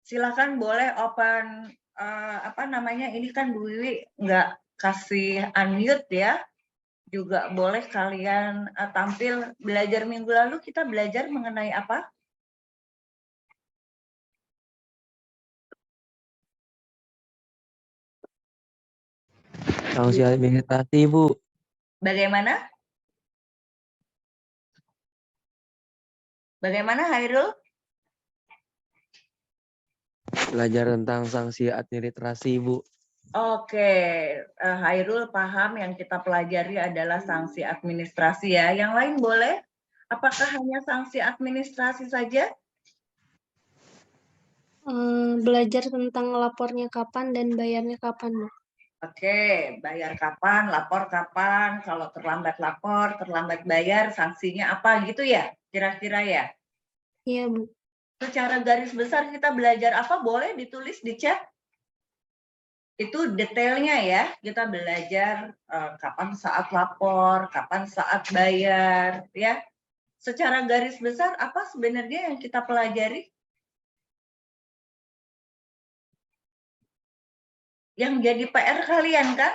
Silakan boleh open apa namanya, ini kan Bu Wiwi nggak kasih unmute ya. Juga boleh kalian tampil. Belajar minggu lalu kita belajar mengenai apa? Sanksi administrasi, Bu. Bagaimana? Bagaimana Hairul? Belajar tentang sanksi administrasi, Bu. Oke, Hairul paham yang kita pelajari adalah sanksi administrasi ya. Yang lain boleh? Apakah hanya sanksi administrasi saja? Belajar tentang lapornya kapan dan bayarnya kapan, Bu. Oke, bayar kapan, lapor kapan, kalau terlambat lapor, terlambat bayar, sanksinya apa gitu ya? Kira-kira ya? Iya, Bu. Secara garis besar kita belajar apa? Boleh ditulis di chat? Itu detailnya ya, kita belajar kapan saat lapor, kapan saat bayar, ya. Secara garis besar apa sebenarnya yang kita pelajari? Yang jadi PR kalian kan?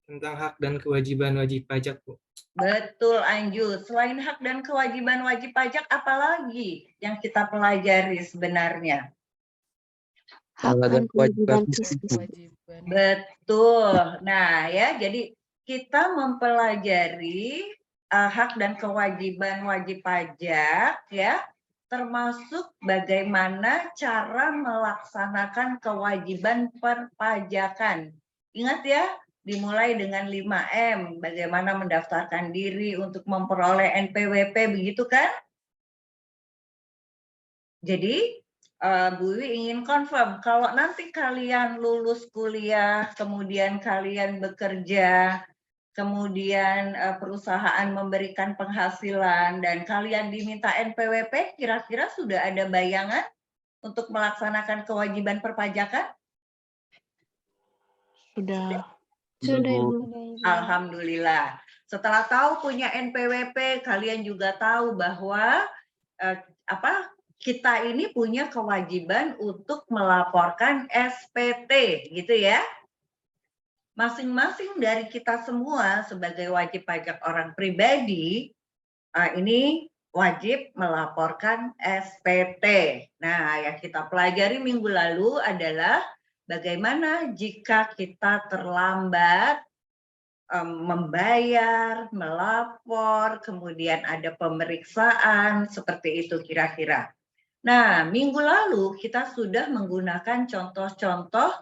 Tentang hak dan kewajiban wajib pajak, Bu. Betul, Anju. Selain hak dan kewajiban wajib pajak, apalagi yang kita pelajari sebenarnya? Hak dan kewajiban fiskal. Betul. Nah, ya, jadi kita mempelajari hak dan kewajiban wajib pajak, ya, termasuk bagaimana cara melaksanakan kewajiban perpajakan. Ingat ya, dimulai dengan 5M, bagaimana mendaftarkan diri untuk memperoleh NPWP, begitu kan? Jadi, Bu Wiwi ingin confirm, kalau nanti kalian lulus kuliah, kemudian kalian bekerja, kemudian perusahaan memberikan penghasilan, dan kalian diminta NPWP, kira-kira sudah ada bayangan untuk melaksanakan kewajiban perpajakan? Sudah, Bu. Alhamdulillah. Setelah tahu punya NPWP, kalian juga tahu bahwa kita ini punya kewajiban untuk melaporkan SPT, gitu ya. Masing-masing dari kita semua sebagai wajib pajak orang pribadi, ini wajib melaporkan SPT. Nah, yang kita pelajari minggu lalu adalah bagaimana jika kita terlambat membayar, melapor, kemudian ada pemeriksaan, seperti itu kira-kira. Nah, minggu lalu kita sudah menggunakan contoh-contoh,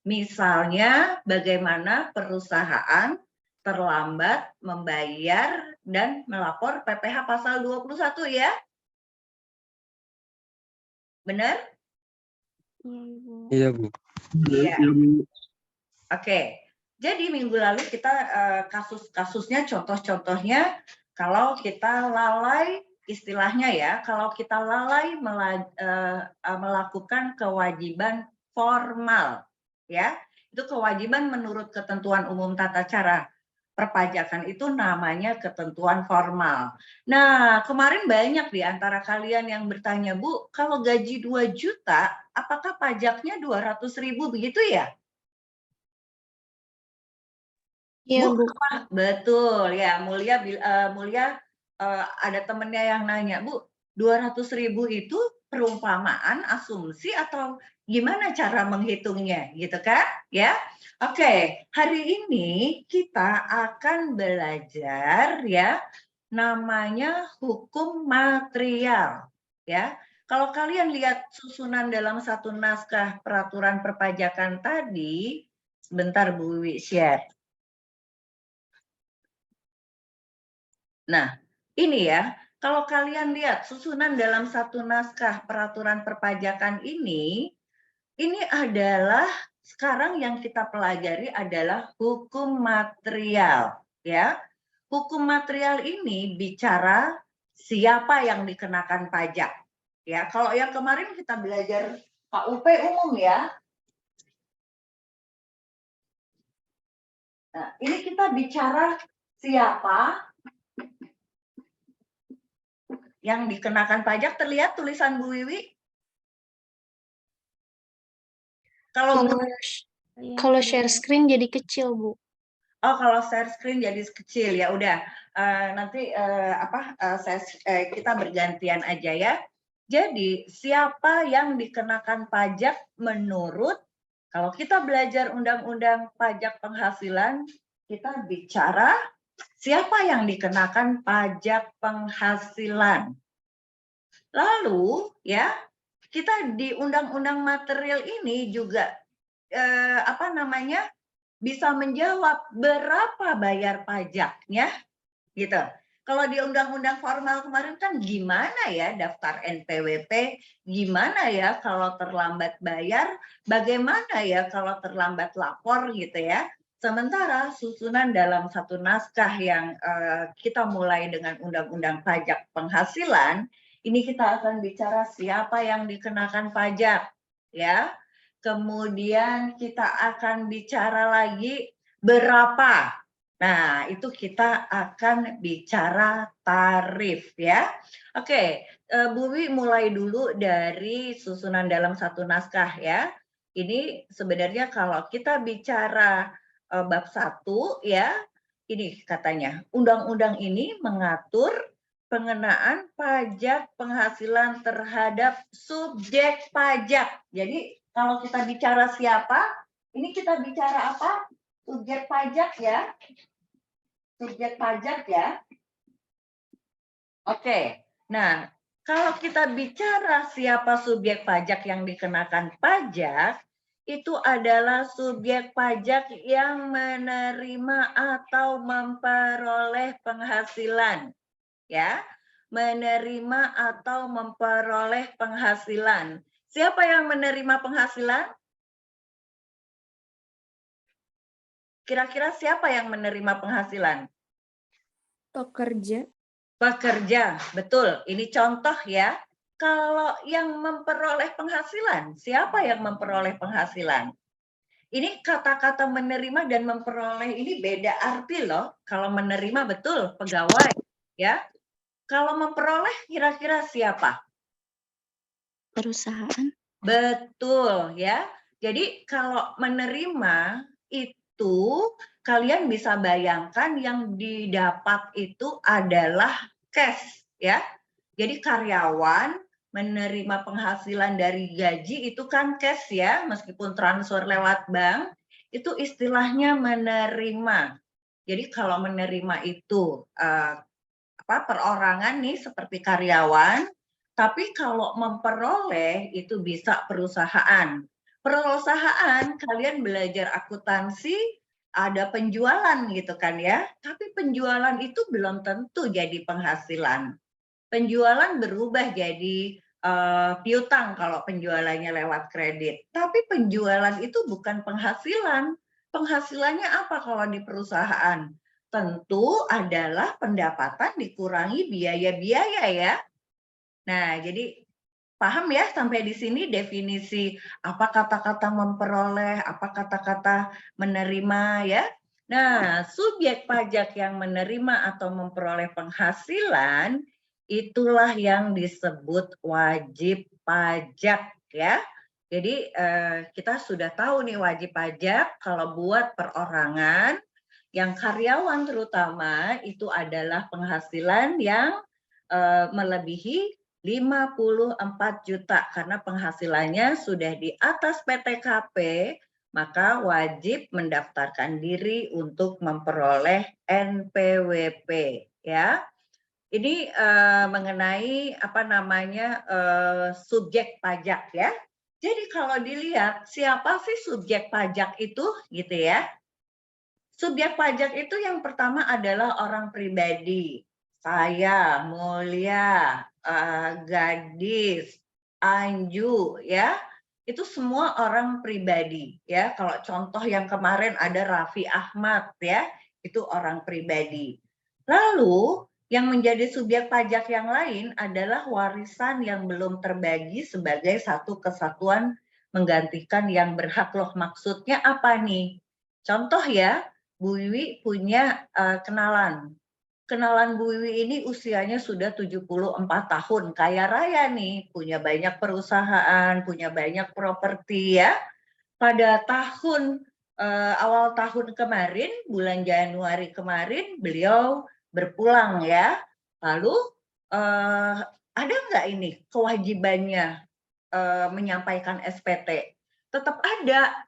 misalnya bagaimana perusahaan terlambat membayar dan melapor PPh pasal 21 ya? Benar? Iya, Bu. Iya. Oke. Jadi minggu lalu kita kasus-kasusnya, contoh-contohnya, kalau kita lalai, istilahnya ya, kalau kita lalai melakukan kewajiban formal, ya, itu kewajiban menurut ketentuan umum tata cara perpajakan itu namanya ketentuan formal. Nah, kemarin banyak di antara kalian yang bertanya, Bu, kalau gaji 2 juta, apakah pajaknya 200.000 begitu ya? Iya, Bu. Betul ya, Mulia ada temennya yang nanya, Bu, 200.000 itu perumpamaan, asumsi, atau gimana cara menghitungnya, gitu kan? Ya, oke. Hari ini kita akan belajar ya, namanya hukum material. Ya, kalau kalian lihat susunan dalam satu naskah peraturan perpajakan tadi, sebentar Bu Wiwi share. Nah, ini ya, kalau kalian lihat susunan dalam satu naskah peraturan perpajakan ini adalah sekarang yang kita pelajari adalah hukum material, ya. Hukum material ini bicara siapa yang dikenakan pajak. Ya, kalau yang kemarin kita belajar KUP umum ya. Nah, ini kita bicara siapa yang dikenakan pajak. Terlihat tulisan Bu Wiwi? Kalau Kalau kalau share screen jadi kecil, Bu. Oh, kalau share screen jadi kecil ya udah. Nanti kita bergantian aja ya. Jadi siapa yang dikenakan pajak menurut, kalau kita belajar undang-undang pajak penghasilan, kita bicara siapa yang dikenakan pajak penghasilan. Lalu ya, kita di undang-undang material ini juga bisa menjawab berapa bayar pajaknya gitu. Kalau di undang-undang formal kemarin kan gimana ya daftar NPWP, gimana ya kalau terlambat bayar, bagaimana ya kalau terlambat lapor gitu ya. Sementara susunan dalam satu naskah yang kita mulai dengan undang-undang pajak penghasilan, ini kita akan bicara siapa yang dikenakan pajak ya. Kemudian kita akan bicara lagi berapa. Nah, itu kita akan bicara tarif ya. Oke, Bu Wi mulai dulu dari susunan dalam satu naskah ya. Ini sebenarnya kalau kita bicara bab 1 ya, ini katanya, undang-undang ini mengatur pengenaan pajak penghasilan terhadap subjek pajak. Jadi kalau kita bicara siapa, ini kita bicara apa? Subjek pajak ya. Subjek pajak ya. Oke, nah kalau kita bicara siapa subjek pajak yang dikenakan pajak, itu adalah subjek pajak yang menerima atau memperoleh penghasilan. Ya, menerima atau memperoleh penghasilan. Siapa yang menerima penghasilan? Kira-kira siapa yang menerima penghasilan? Pekerja. Pekerja, betul. Ini contoh ya. Kalau yang memperoleh penghasilan, siapa yang memperoleh penghasilan? Ini kata-kata menerima dan memperoleh ini beda arti loh. Kalau menerima betul pegawai, ya. Kalau memperoleh kira-kira siapa? Perusahaan. Betul ya. Jadi kalau menerima itu kalian bisa bayangkan yang didapat itu adalah cash ya. Jadi karyawan menerima penghasilan dari gaji itu kan cash ya, meskipun transfer lewat bank itu istilahnya menerima. Jadi kalau menerima itu perorangan nih seperti karyawan, tapi kalau memperoleh itu bisa perusahaan. Perusahaan kalian belajar akuntansi ada penjualan gitu kan ya, tapi penjualan itu belum tentu jadi penghasilan. Penjualan berubah jadi piutang kalau penjualannya lewat kredit. Tapi penjualan itu bukan penghasilan. Penghasilannya apa kalau di perusahaan? Tentu adalah pendapatan dikurangi biaya-biaya ya. Nah, jadi paham ya sampai di sini definisi apa kata-kata memperoleh, apa kata-kata menerima ya. Nah, subjek pajak yang menerima atau memperoleh penghasilan itulah yang disebut wajib pajak ya. Jadi kita sudah tahu nih wajib pajak kalau buat perorangan yang karyawan terutama itu adalah penghasilan yang melebihi 54 juta karena penghasilannya sudah di atas PTKP, maka wajib mendaftarkan diri untuk memperoleh NPWP ya. Ini mengenai subjek pajak ya. Jadi kalau dilihat siapa sih subjek pajak itu gitu ya. Subjek pajak itu yang pertama adalah orang pribadi. Saya, Mulia, Gadis, Anju, ya. Itu semua orang pribadi, ya. Kalau contoh yang kemarin ada Raffi Ahmad, ya. Itu orang pribadi. Lalu, yang menjadi subjek pajak yang lain adalah warisan yang belum terbagi sebagai satu kesatuan menggantikan yang berhak loh. Maksudnya apa nih? Contoh ya, Bu Wiwi punya kenalan. Kenalan Bu Wiwi ini usianya sudah 74 tahun, kaya raya nih, punya banyak perusahaan, punya banyak properti ya. pada awal tahun kemarin, bulan Januari kemarin, beliau berpulang ya. Lalu ada nggak ini kewajibannya menyampaikan SPT? Tetap ada.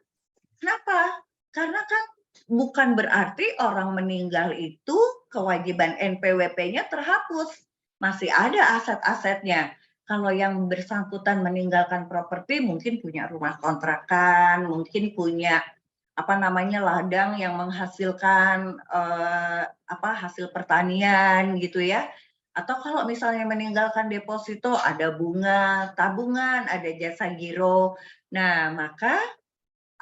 Kenapa? Karena kan bukan berarti orang meninggal itu kewajiban NPWP-nya terhapus. Masih ada aset-asetnya. Kalau yang bersangkutan meninggalkan properti mungkin punya rumah kontrakan, mungkin punya ladang yang menghasilkan hasil pertanian gitu ya. Atau kalau misalnya meninggalkan deposito ada bunga, tabungan, ada jasa giro. Nah, maka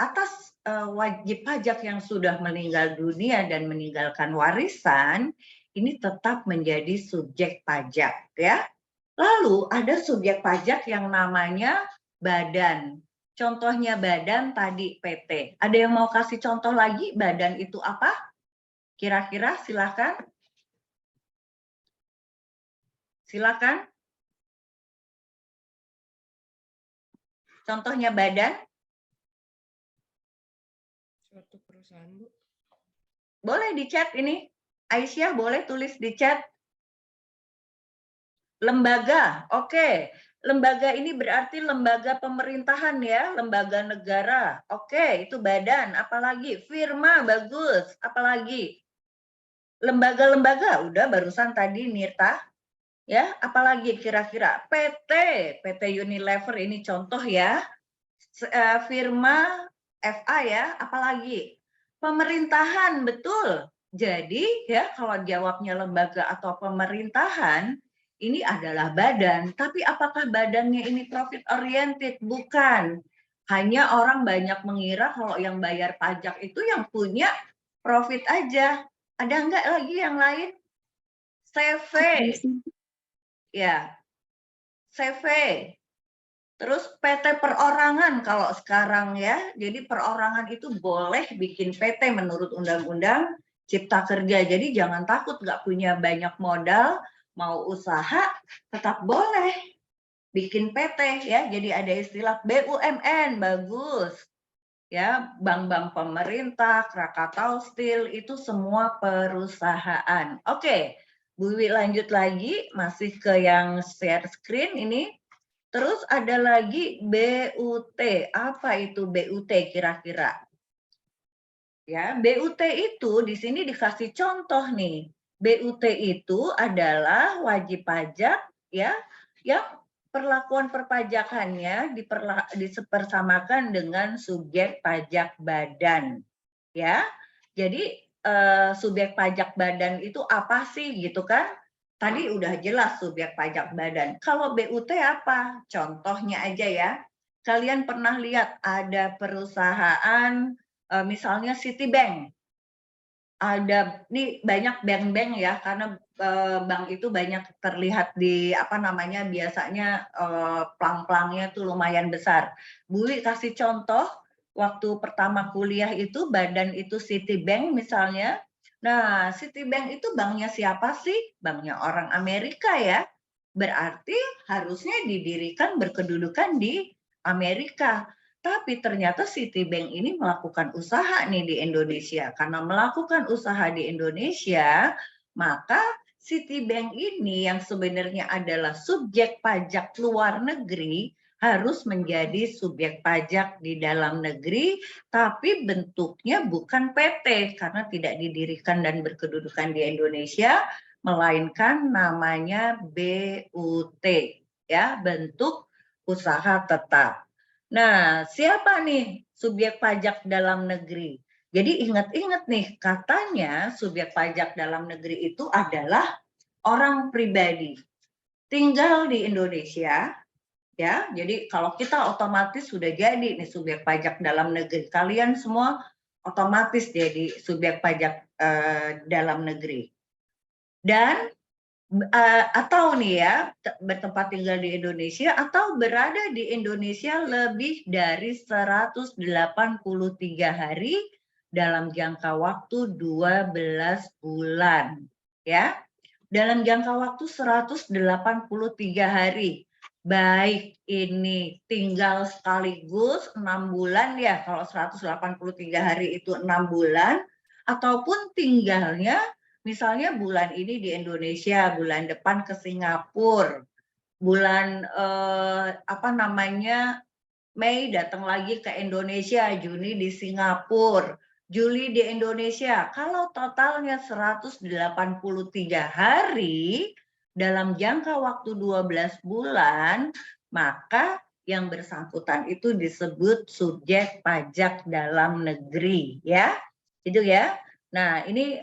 atas wajib pajak yang sudah meninggal dunia dan meninggalkan warisan, ini tetap menjadi subjek pajak ya. Lalu ada subjek pajak yang namanya badan. Contohnya badan tadi PT. Ada yang mau kasih contoh lagi badan itu apa? Kira-kira silakan. Silakan. Contohnya badan. Suatu perusahaan, Bu. Boleh di chat ini. Aisyah boleh tulis di chat. Lembaga, oke. Lembaga ini berarti lembaga pemerintahan ya, lembaga negara. Oke, itu badan. Apalagi? Firma, bagus. Apalagi? Lembaga-lembaga, udah barusan tadi Nirta. Ya, apalagi kira-kira? PT, PT Unilever ini contoh ya. Firma FA ya, apalagi? Pemerintahan, betul. Jadi ya kalau jawabnya lembaga atau pemerintahan, ini adalah badan. Tapi apakah badannya ini profit oriented? Bukan. Hanya orang banyak mengira kalau yang bayar pajak itu yang punya profit aja. Ada enggak lagi yang lain? CV. Ya, CV. Terus PT perorangan kalau sekarang ya. Jadi perorangan itu boleh bikin PT menurut Undang-Undang Cipta Kerja. Jadi jangan takut nggak punya banyak modal, mau usaha tetap boleh bikin PT ya. Jadi ada istilah BUMN, bagus. Ya, bank-bank pemerintah, Krakatau Steel itu semua perusahaan. Oke, Bu Wiwi lanjut lagi, masih ke yang share screen ini. Terus ada lagi BUT. Apa itu BUT kira-kira? Ya, BUT itu di sini dikasih contoh nih. BUT itu adalah wajib pajak ya yang perlakuan perpajakannya dipersamakan dengan subjek pajak badan. Ya. Jadi subjek pajak badan itu apa sih gitu kan? Tadi udah jelas subjek pajak badan. Kalau BUT apa? Contohnya aja ya. Kalian pernah lihat ada perusahaan misalnya Citibank. Ada nih banyak bank-bank ya karena bank itu banyak terlihat di biasanya plang-plangnya tuh lumayan besar. Bu kasih contoh waktu pertama kuliah itu badan itu Citibank misalnya. Nah, Citibank itu banknya siapa sih? Banknya orang Amerika ya. Berarti harusnya didirikan berkedudukan di Amerika. Tapi ternyata Citibank ini melakukan usaha nih di Indonesia. Karena melakukan usaha di Indonesia, maka Citibank ini yang sebenarnya adalah subjek pajak luar negeri harus menjadi subjek pajak di dalam negeri, tapi bentuknya bukan PT karena tidak didirikan dan berkedudukan di Indonesia, melainkan namanya BUT, ya, bentuk usaha tetap. Nah, siapa nih subjek pajak dalam negeri? Jadi ingat-ingat nih, katanya subjek pajak dalam negeri itu adalah orang pribadi. Tinggal di Indonesia, ya. Jadi kalau kita otomatis sudah jadi nih subjek pajak dalam negeri. Kalian semua otomatis jadi subjek pajak dalam negeri. Dan atau nih ya bertempat tinggal di Indonesia atau berada di Indonesia lebih dari 183 hari dalam jangka waktu 12 bulan ya. Dalam jangka waktu 183 hari baik ini tinggal sekaligus 6 bulan ya, kalau 183 hari itu 6 bulan, ataupun tinggalnya misalnya bulan ini di Indonesia, bulan depan ke Singapura, bulan Mei datang lagi ke Indonesia, Juni di Singapura, Juli di Indonesia. Kalau totalnya 183 hari dalam jangka waktu 12 bulan, maka yang bersangkutan itu disebut subjek pajak dalam negeri, ya. Itu ya. Nah, ini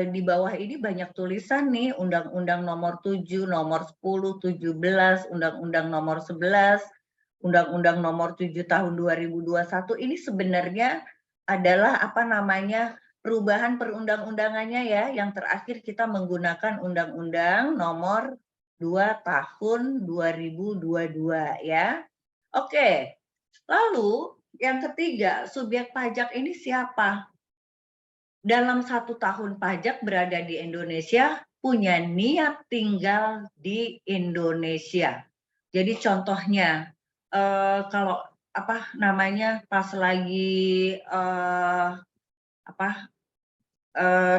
di bawah ini banyak tulisan nih, Undang-Undang Nomor 7, Nomor 10, 17, Undang-Undang Nomor 11, Undang-Undang Nomor 7 Tahun 2021 ini sebenarnya adalah perubahan perundang-undangannya ya, yang terakhir kita menggunakan Undang-Undang Nomor 2 Tahun 2022 ya. Oke. Lalu yang ketiga, subjek pajak ini siapa? Dalam 1 tahun pajak berada di Indonesia, punya niat tinggal di Indonesia. Jadi contohnya, kalau pas lagi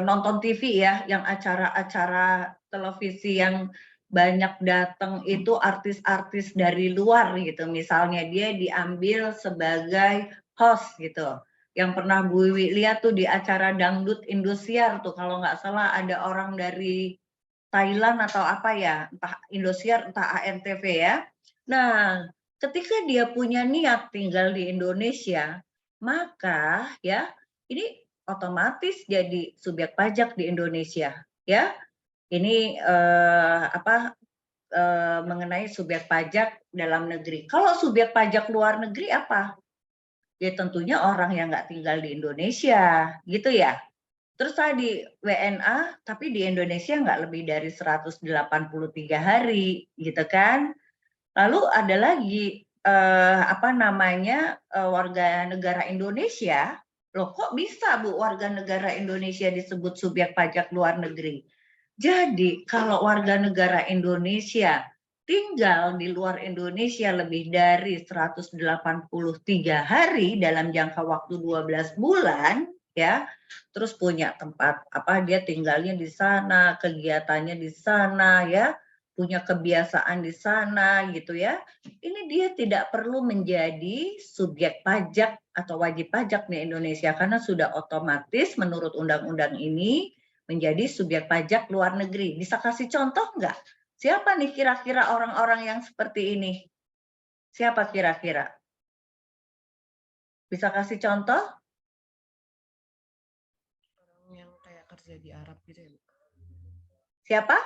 nonton TV ya, yang acara-acara televisi yang banyak datang itu artis-artis dari luar gitu, misalnya dia diambil sebagai host gitu. Yang pernah Bu Wiwi lihat tuh di acara Dangdut Indosiar tuh, kalau nggak salah ada orang dari Thailand atau apa ya, entah Indosiar, entah ANTV ya. Nah, ketika dia punya niat tinggal di Indonesia, maka ya ini otomatis jadi subjek pajak di Indonesia, ya. Ini mengenai subjek pajak dalam negeri. Kalau subjek pajak luar negeri apa? Ya tentunya orang yang nggak tinggal di Indonesia, gitu ya. Terus tadi WNA, tapi di Indonesia nggak lebih dari 183 hari, gitu kan. Lalu ada lagi warga negara Indonesia. Loh kok bisa Bu warga negara Indonesia disebut subjek pajak luar negeri? Jadi kalau warga negara Indonesia tinggal di luar Indonesia lebih dari 183 hari dalam jangka waktu 12 bulan, ya, terus punya tempat dia tinggalnya di sana, kegiatannya di sana, ya, punya kebiasaan di sana gitu ya. Ini dia tidak perlu menjadi subjek pajak atau wajib pajak di Indonesia karena sudah otomatis menurut undang-undang ini menjadi subjek pajak luar negeri. Bisa kasih contoh nggak? Siapa nih kira-kira orang-orang yang seperti ini? Siapa kira-kira? Bisa kasih contoh? Orang yang kayak kerja di Arab gitu ya, Bu? Siapa?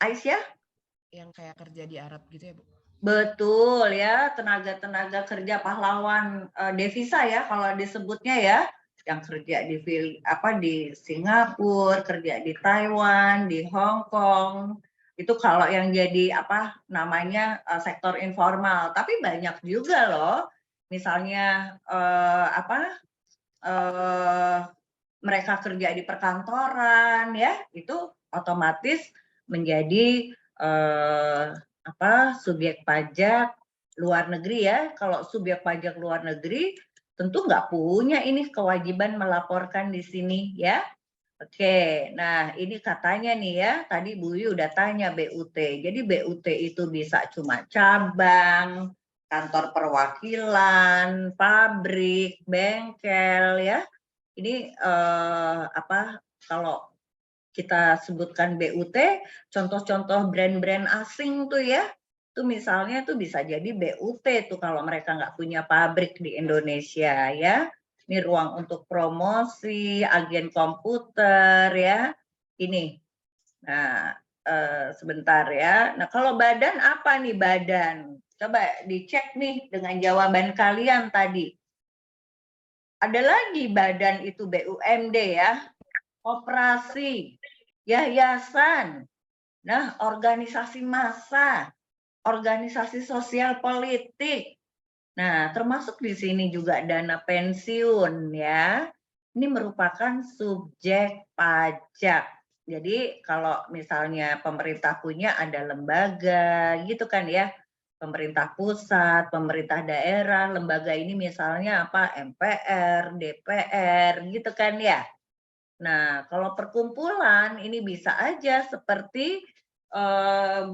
Aisyah? Yang kayak kerja di Arab gitu ya, Bu? Betul ya, tenaga-tenaga kerja pahlawan devisa ya kalau disebutnya ya, yang kerja di Singapura, kerja di Taiwan, di Hong Kong. Itu kalau yang jadi sektor informal, tapi banyak juga loh. Misalnya mereka kerja di perkantoran ya, itu otomatis menjadi subjek pajak luar negeri ya. Kalau subjek pajak luar negeri tentu nggak punya ini kewajiban melaporkan di sini ya. Oke, nah ini katanya nih ya, tadi Bu Yu udah tanya BUT. Jadi BUT itu bisa cuma cabang, kantor perwakilan, pabrik, bengkel ya. Ini kalau kita sebutkan BUT, contoh-contoh brand-brand asing tuh ya, tuh misalnya tuh bisa jadi BUT tuh kalau mereka nggak punya pabrik di Indonesia ya. Ini ruang untuk promosi, agen komputer ya. Ini. Nah, sebentar ya. Nah, kalau badan apa nih badan? Coba dicek nih dengan jawaban kalian tadi. Ada lagi badan itu BUMD ya. Operasi, yayasan, nah organisasi massa, organisasi sosial politik. Nah, termasuk di sini juga dana pensiun ya. Ini merupakan subjek pajak. Jadi kalau misalnya pemerintah punya ada lembaga gitu kan ya. pemerintah pusat, pemerintah daerah, lembaga ini misalnya apa, MPR, DPR, gitu kan ya. Nah, kalau perkumpulan ini bisa aja seperti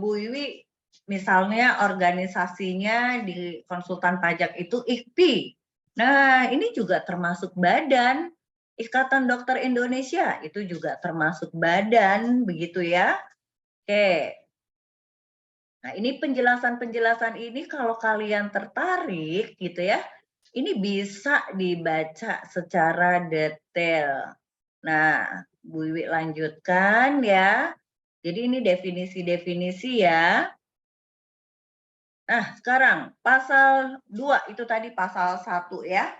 Bu Wiwi, misalnya organisasinya di konsultan pajak itu IKPI. Nah, ini juga termasuk badan. Ikatan Dokter Indonesia itu juga termasuk badan, begitu ya. Oke. Nah, ini penjelasan-penjelasan ini kalau kalian tertarik gitu ya, ini bisa dibaca secara detail. Nah, Bu Wiwi lanjutkan ya. Jadi ini definisi-definisi ya. Nah, sekarang pasal 2 itu tadi pasal 1 ya.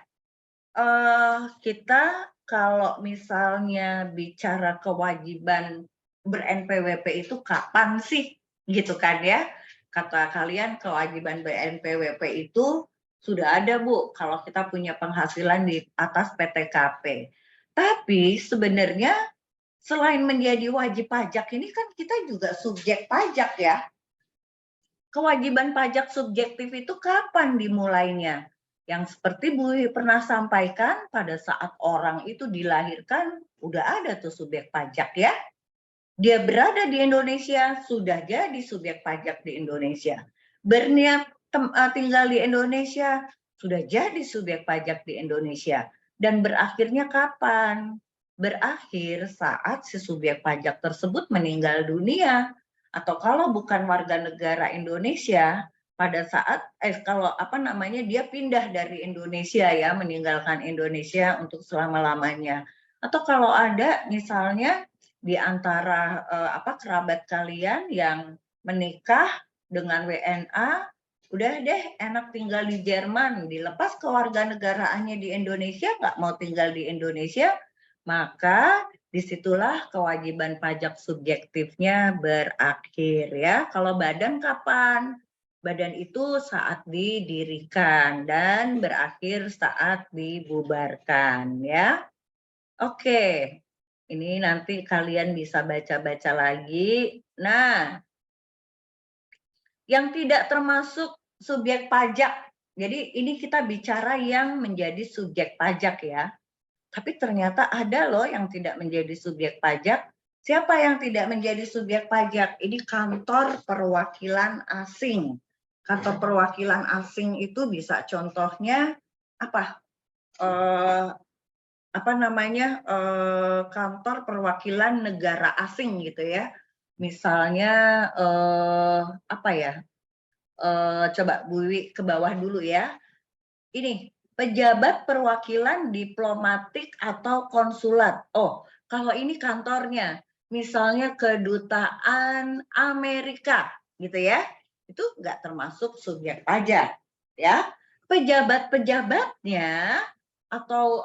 Kita kalau misalnya bicara kewajiban ber-NPWP itu kapan sih? Gitu kan ya. Kata kalian kewajiban ber-NPWP itu sudah ada Bu, kalau kita punya penghasilan di atas PTKP. Tapi sebenarnya selain menjadi wajib pajak ini kan kita juga subjek pajak ya. Kewajiban pajak subjektif itu kapan dimulainya? Yang seperti Bu pernah sampaikan, pada saat orang itu dilahirkan, udah ada tuh subjek pajak ya. Dia berada di Indonesia, sudah jadi subjek pajak di Indonesia. Berniat tinggal di Indonesia, sudah jadi subjek pajak di Indonesia. Dan berakhirnya kapan? Berakhir saat si subjek pajak tersebut meninggal dunia. Atau kalau bukan warga negara Indonesia, pada saat kalau dia pindah dari Indonesia ya, meninggalkan Indonesia untuk selama-lamanya. Atau kalau ada misalnya di antara kerabat kalian yang menikah dengan WNA, udah deh enak tinggal di Jerman, dilepas kewarganegaraannya di Indonesia, nggak mau tinggal di Indonesia, maka disitulah kewajiban pajak subjektifnya berakhir ya. Kalau badan kapan? Badan itu saat didirikan dan berakhir saat dibubarkan ya. Oke, ini nanti kalian bisa baca-baca lagi. Nah, yang tidak termasuk subjek pajak. Jadi ini kita bicara yang menjadi subjek pajak ya. Tapi ternyata ada loh yang tidak menjadi subjek pajak. Siapa yang tidak menjadi subjek pajak? Ini kantor perwakilan asing. Kantor perwakilan asing itu bisa contohnya apa? Kantor perwakilan negara asing gitu ya. Misalnya coba Bu Wiwi ke bawah dulu ya. Ini pejabat perwakilan diplomatik atau konsulat. Oh, kalau ini kantornya, misalnya kedutaan Amerika, gitu ya, itu nggak termasuk subjek pajak, ya. Pejabat-pejabatnya atau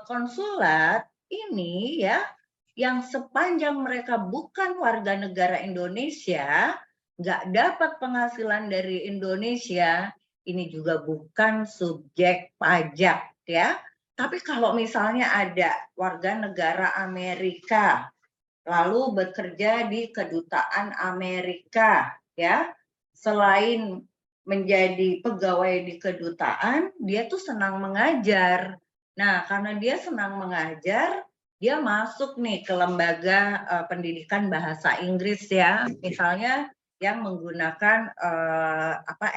konsulat ini ya, yang sepanjang mereka bukan warga negara Indonesia, nggak dapat penghasilan dari Indonesia, ini juga bukan subjek pajak ya. Tapi kalau misalnya ada warga negara Amerika lalu bekerja di kedutaan Amerika ya, selain menjadi pegawai di kedutaan, dia tuh senang mengajar. Nah, karena dia senang mengajar, dia masuk nih ke lembaga pendidikan bahasa Inggris ya, misalnya yang menggunakan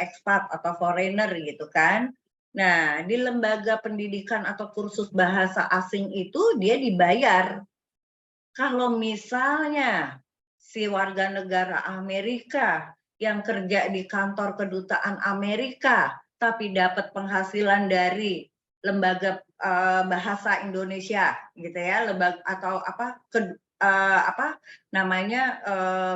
expat atau foreigner gitu kan. Nah, di lembaga pendidikan atau kursus bahasa asing itu dia dibayar. Kalau misalnya si warga negara Amerika yang kerja di kantor kedutaan Amerika tapi dapat penghasilan dari lembaga bahasa Indonesia gitu ya, lembaga atau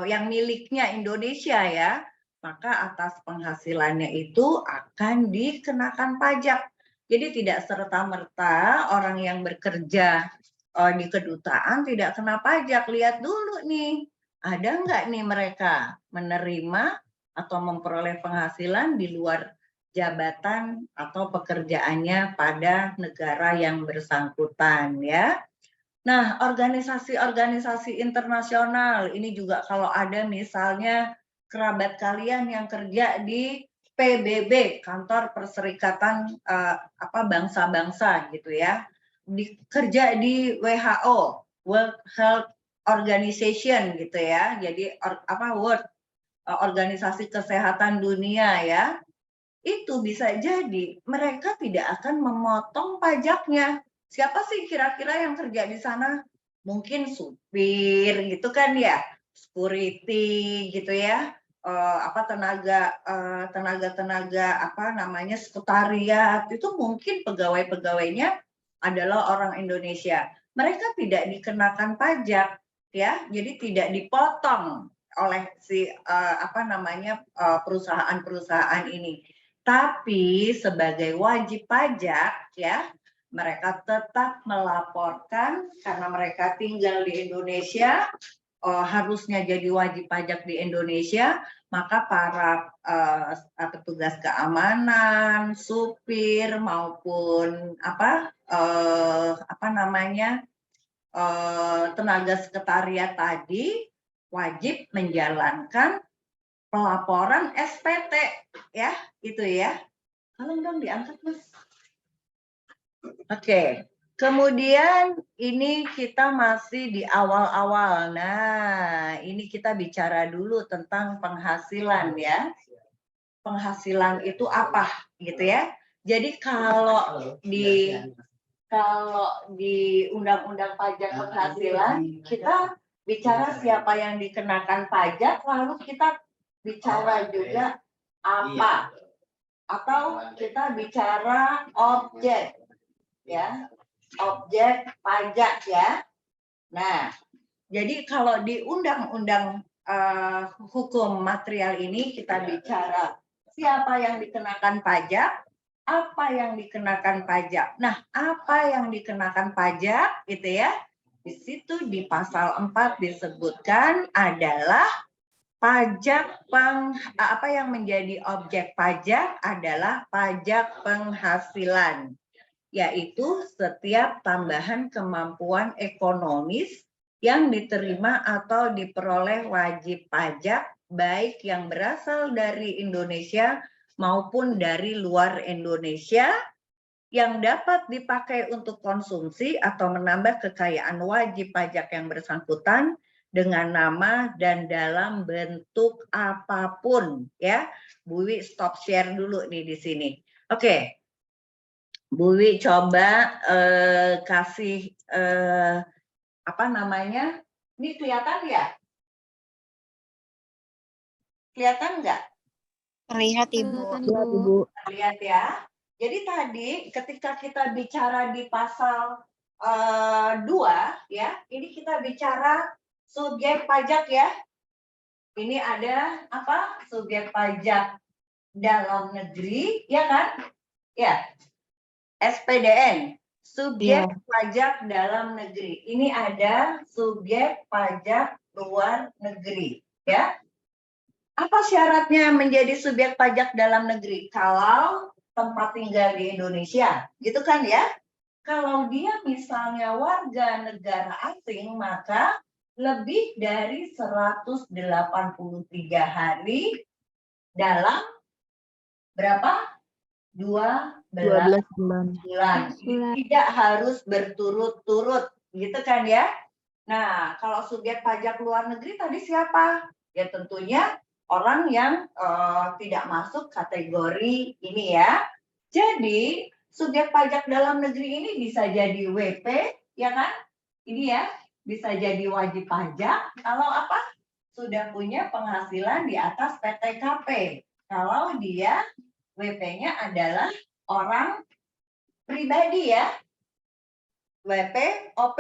yang miliknya Indonesia ya, maka atas penghasilannya itu akan dikenakan pajak. Jadi tidak serta-merta orang yang bekerja di kedutaan tidak kena pajak. Lihat dulu nih, ada nggak nih mereka menerima atau memperoleh penghasilan di luar jabatan atau pekerjaannya pada negara yang bersangkutan ya. Nah, organisasi-organisasi internasional ini juga kalau ada misalnya kerabat kalian yang kerja di PBB, Kantor Perserikatan Bangsa-Bangsa gitu ya. Kerja di WHO, World Health Organization gitu ya. Jadi World Organisasi Kesehatan Dunia ya. Itu bisa jadi mereka tidak akan memotong pajaknya. Siapa sih kira-kira yang kerja di sana? Mungkin supir gitu kan ya, security gitu ya, tenaga sekretariat itu mungkin pegawai-pegawainya adalah orang Indonesia. Mereka tidak dikenakan pajak ya, jadi tidak dipotong oleh si perusahaan-perusahaan ini. Tapi sebagai wajib pajak ya, mereka tetap melaporkan karena mereka tinggal di Indonesia, harusnya jadi wajib pajak di Indonesia, maka para petugas keamanan, supir maupun tenaga sekretariat tadi wajib menjalankan pelaporan SPT ya, itu ya. Tolong dong diangkat, Mas. Oke. Kemudian ini kita masih di awal-awal. Nah, ini kita bicara dulu tentang penghasilan ya. Penghasilan itu apa gitu ya. Jadi kalau di Undang-Undang Pajak Penghasilan kita bicara siapa yang dikenakan pajak, lalu kita bicara juga apa, atau kita bicara objek ya, objek pajak ya. Nah, jadi kalau di undang-undang hukum material ini kita bicara siapa yang dikenakan pajak, apa yang dikenakan pajak. Nah, apa yang dikenakan pajak gitu ya, di situ di pasal 4 disebutkan adalah pajak apa yang menjadi objek pajak adalah pajak penghasilan, yaitu setiap tambahan kemampuan ekonomis yang diterima atau diperoleh wajib pajak baik yang berasal dari Indonesia maupun dari luar Indonesia yang dapat dipakai untuk konsumsi atau menambah kekayaan wajib pajak yang bersangkutan dengan nama dan dalam bentuk apapun ya. Bu Wi stop share dulu nih di sini. Oke. Bu Wi coba kasih Ini kelihatan ya? Kelihatan nggak? Terlihat, Ibu. Terlihat ya. Jadi tadi ketika kita bicara di pasal 2 ya, ini kita bicara subjek pajak ya. Ini ada apa? Subjek pajak dalam negeri, ya kan? Ya. SPDN, subjek pajak dalam negeri. Ini ada subjek pajak luar negeri, ya. Apa syaratnya menjadi subjek pajak dalam negeri? Kalau tempat tinggal di Indonesia, gitu kan ya? Kalau dia misalnya warga negara asing, maka lebih dari 183 hari dalam berapa? 12 bulan. Tidak harus berturut-turut, gitu kan ya? Nah, kalau subjek pajak luar negeri tadi siapa? Ya tentunya orang yang tidak masuk kategori ini ya. Jadi subjek pajak dalam negeri ini bisa jadi WP, ya kan? Ini ya, bisa jadi wajib pajak. Kalau apa? Sudah punya penghasilan di atas PTKP. Kalau dia WP-nya adalah orang pribadi ya. WP, OP.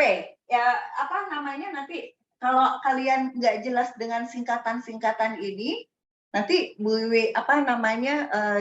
Ya, apa namanya nanti kalau kalian nggak jelas dengan singkatan-singkatan ini, nanti Bu Wiwi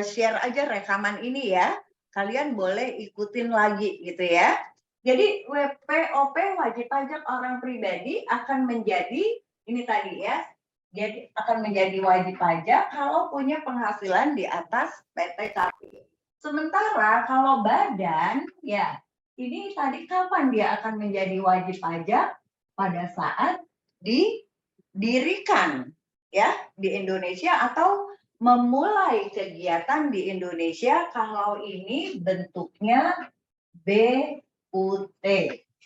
share aja rekaman ini ya. Kalian boleh ikutin lagi gitu ya. Jadi WP, OP wajib pajak orang pribadi akan menjadi ini tadi ya. Jadi akan menjadi wajib pajak kalau punya penghasilan di atas PTKP. Sementara kalau badan ya, ini tadi kapan dia akan menjadi wajib pajak? Pada saat didirikan ya di Indonesia atau memulai kegiatan di Indonesia kalau ini bentuknya BUT,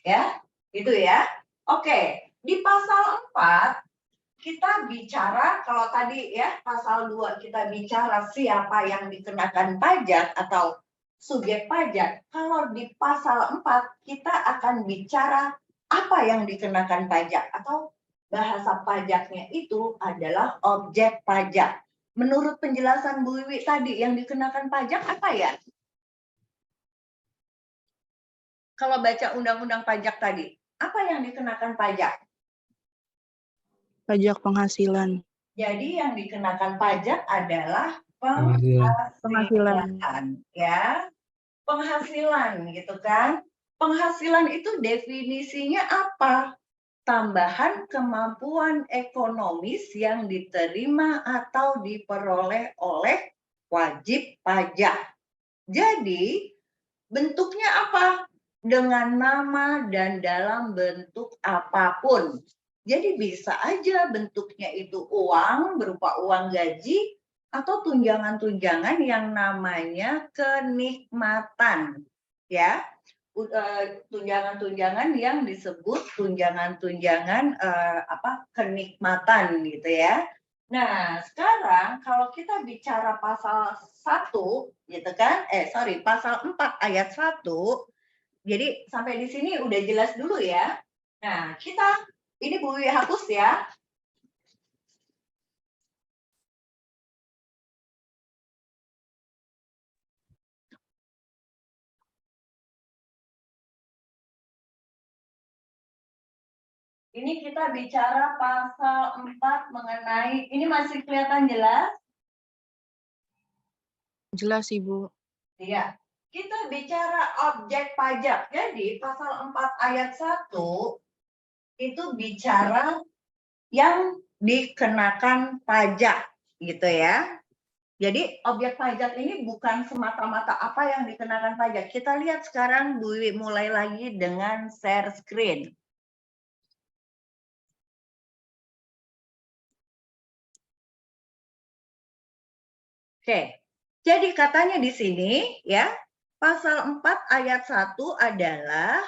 ya. Itu ya. Oke, di pasal 4 kita bicara, kalau tadi ya pasal 2 kita bicara siapa yang dikenakan pajak atau subjek pajak. Kalau di pasal 4 kita akan bicara apa yang dikenakan pajak atau bahasa pajaknya itu adalah objek pajak. Menurut penjelasan Bu Wiwi tadi, yang dikenakan pajak apa ya? Kalau baca undang-undang pajak tadi, apa yang dikenakan pajak? Pajak penghasilan. Jadi yang dikenakan pajak adalah Penghasilan. ya. Penghasilan gitu kan. Penghasilan itu definisinya apa? Tambahan kemampuan ekonomis yang diterima atau diperoleh oleh wajib pajak. Jadi bentuknya apa? Dengan nama dan dalam bentuk apapun. Jadi bisa aja bentuknya itu uang, berupa uang gaji, atau tunjangan-tunjangan yang namanya kenikmatan. Ya, tunjangan-tunjangan yang disebut tunjangan-tunjangan kenikmatan gitu ya. Nah, sekarang kalau kita bicara pasal 1 gitu kan, pasal 4 ayat 1. Jadi sampai di sini udah jelas dulu ya. Nah, ini Bu Wiwi hapus ya. Ini kita bicara pasal 4 mengenai, ini masih kelihatan jelas? Jelas, Ibu. Iya. Kita bicara objek pajak. Jadi pasal 4 ayat 1 itu bicara yang dikenakan pajak gitu ya. Jadi objek pajak ini bukan semata-mata apa yang dikenakan pajak. Kita lihat sekarang Bu Wiwi mulai lagi dengan share screen. Oke, jadi katanya di sini ya, pasal 4 ayat 1 adalah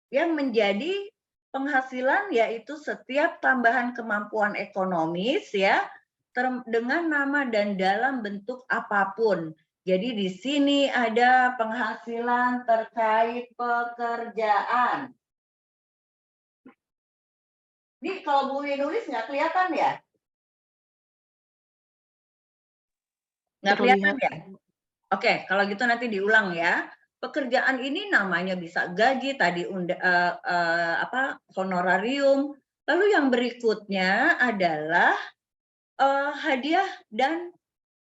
yang menjadi penghasilan yaitu setiap tambahan kemampuan ekonomis ya, dengan nama dan dalam bentuk apapun. Jadi di sini ada penghasilan terkait pekerjaan. Ini kalau Bu Wiwi nulis nggak kelihatan ya? Nggak kelihatan ya? Oke, kalau gitu nanti diulang ya. Pekerjaan ini namanya bisa gaji tadi, honorarium. Lalu yang berikutnya adalah hadiah dan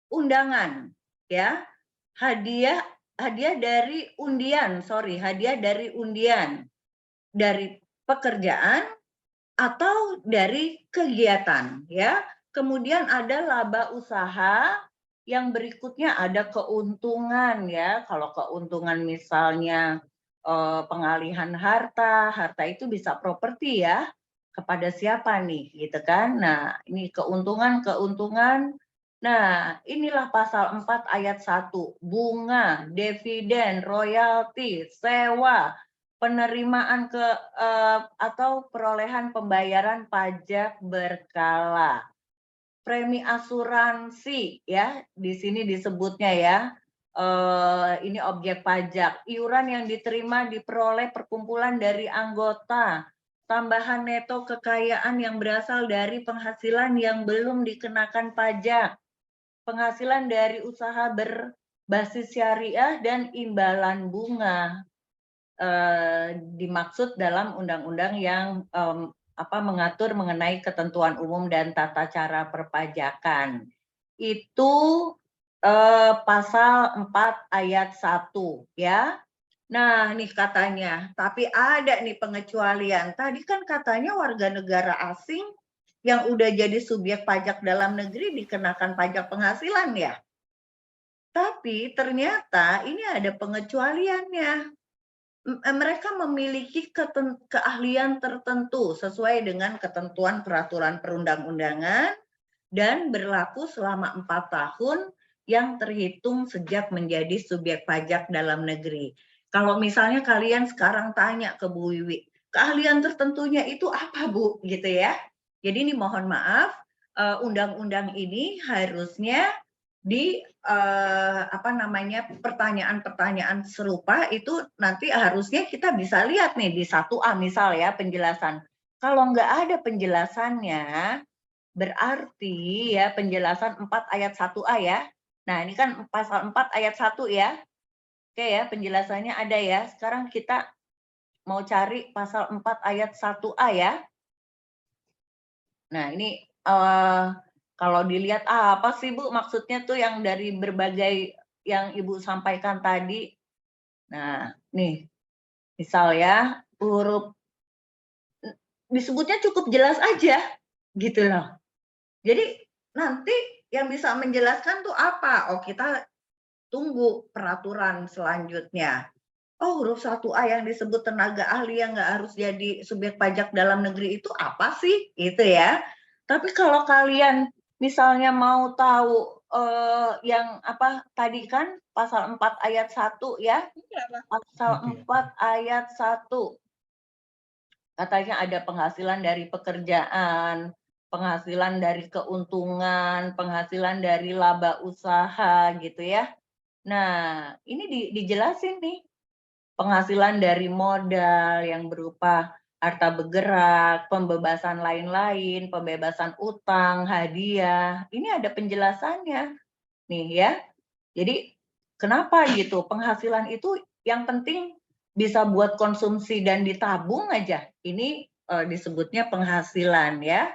undangan, ya. Hadiah dari undian, hadiah dari undian, dari pekerjaan atau dari kegiatan, ya. Kemudian ada laba usaha. Yang berikutnya ada keuntungan ya. Kalau keuntungan misalnya pengalihan harta itu bisa properti ya. Kepada siapa nih gitu kan. Nah, ini keuntungan. Nah, inilah pasal 4 ayat 1. Bunga, dividen, royalti, sewa, penerimaan atau perolehan pembayaran pajak berkala. Premi asuransi ya, di sini disebutnya ya, ini objek pajak. Iuran yang diterima diperoleh perkumpulan dari anggota, tambahan neto kekayaan yang berasal dari penghasilan yang belum dikenakan pajak, penghasilan dari usaha berbasis syariah dan imbalan bunga. Dimaksud dalam undang-undang yang mengatur mengenai ketentuan umum dan tata cara perpajakan. Itu pasal 4 ayat 1 ya. Nah, nih katanya, tapi ada nih pengecualian. Tadi kan katanya warga negara asing yang udah jadi subjek pajak dalam negeri dikenakan pajak penghasilan ya. Tapi ternyata ini ada pengecualiannya. Mereka memiliki keahlian tertentu sesuai dengan ketentuan peraturan perundang-undangan dan berlaku selama 4 tahun yang terhitung sejak menjadi subjek pajak dalam negeri. Kalau misalnya kalian sekarang tanya ke Bu Wiwi, keahlian tertentunya itu apa Bu? Gitu ya. Jadi ini mohon maaf, undang-undang ini harusnya di pertanyaan-pertanyaan serupa itu nanti harusnya kita bisa lihat nih di 1A misal ya penjelasan. Kalau nggak ada penjelasannya, berarti ya penjelasan 4 ayat 1A ya. Nah ini kan pasal 4 ayat 1 ya. Oke ya penjelasannya ada ya. Sekarang kita mau cari pasal 4 ayat 1A ya. Nah ini kalau dilihat apa sih Bu maksudnya tuh yang dari berbagai yang Ibu sampaikan tadi. Nah, nih misal ya huruf disebutnya cukup jelas aja gitu loh. Jadi nanti yang bisa menjelaskan tuh apa? Oh, kita tunggu peraturan selanjutnya. Oh, huruf 1A yang disebut tenaga ahli yang nggak harus jadi subjek pajak dalam negeri itu apa sih? Itu ya. Tapi kalau kalian misalnya mau tahu yang apa tadi kan pasal 4 ayat 1 ya. Pasal 4 ayat 1. Katanya ada penghasilan dari pekerjaan, penghasilan dari keuntungan, penghasilan dari laba usaha gitu ya. Nah, ini dijelasin nih. Penghasilan dari modal yang berupa harta bergerak, pembebasan lain-lain, pembebasan utang, hadiah. Ini ada penjelasannya. Nih ya. Jadi kenapa gitu? Penghasilan itu yang penting bisa buat konsumsi dan ditabung aja. Ini disebutnya penghasilan ya.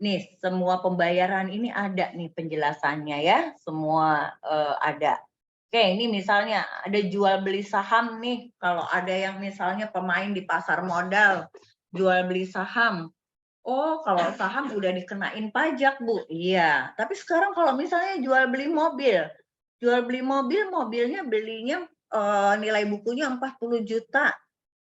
Nih, semua pembayaran ini ada nih penjelasannya ya. Semua ada. Oke, ini misalnya ada jual beli saham nih. Kalau ada yang misalnya pemain di pasar modal, jual beli saham. Oh, kalau saham udah dikenain pajak, Bu. Iya, tapi sekarang kalau misalnya jual beli mobil, mobilnya belinya nilai bukunya 40 juta,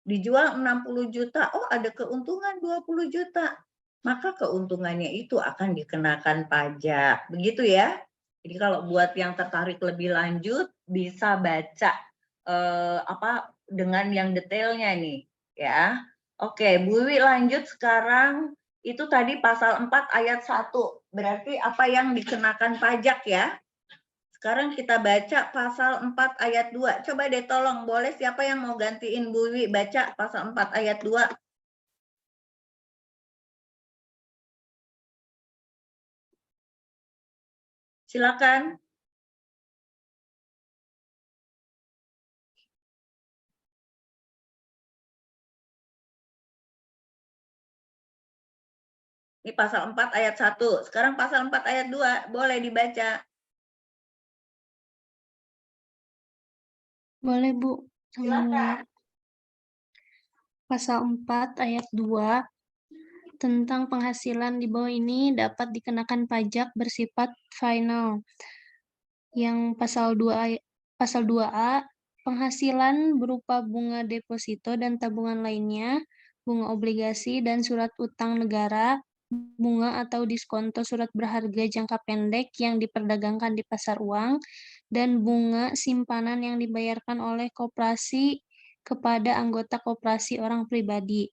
dijual 60 juta, oh ada keuntungan 20 juta. Maka keuntungannya itu akan dikenakan pajak. Begitu ya. Jadi kalau buat yang tertarik lebih lanjut bisa baca dengan yang detailnya nih ya. Oke, Bu Wiwi lanjut sekarang itu tadi pasal 4 ayat 1. Berarti apa yang dikenakan pajak ya. Sekarang kita baca pasal 4 ayat 2. Coba deh tolong, boleh siapa yang mau gantiin Bu Wiwi baca pasal 4 ayat 2. Silakan. Ini pasal 4 ayat 1. Sekarang pasal 4 ayat 2. Boleh dibaca. Boleh, Bu. Silakan. Pasal 4 ayat 2 tentang penghasilan di bawah ini dapat dikenakan pajak bersifat final. Yang pasal 2A, penghasilan berupa bunga deposito dan tabungan lainnya, bunga obligasi dan surat utang negara, bunga atau diskonto surat berharga jangka pendek yang diperdagangkan di pasar uang, dan bunga simpanan yang dibayarkan oleh koperasi kepada anggota koperasi orang pribadi.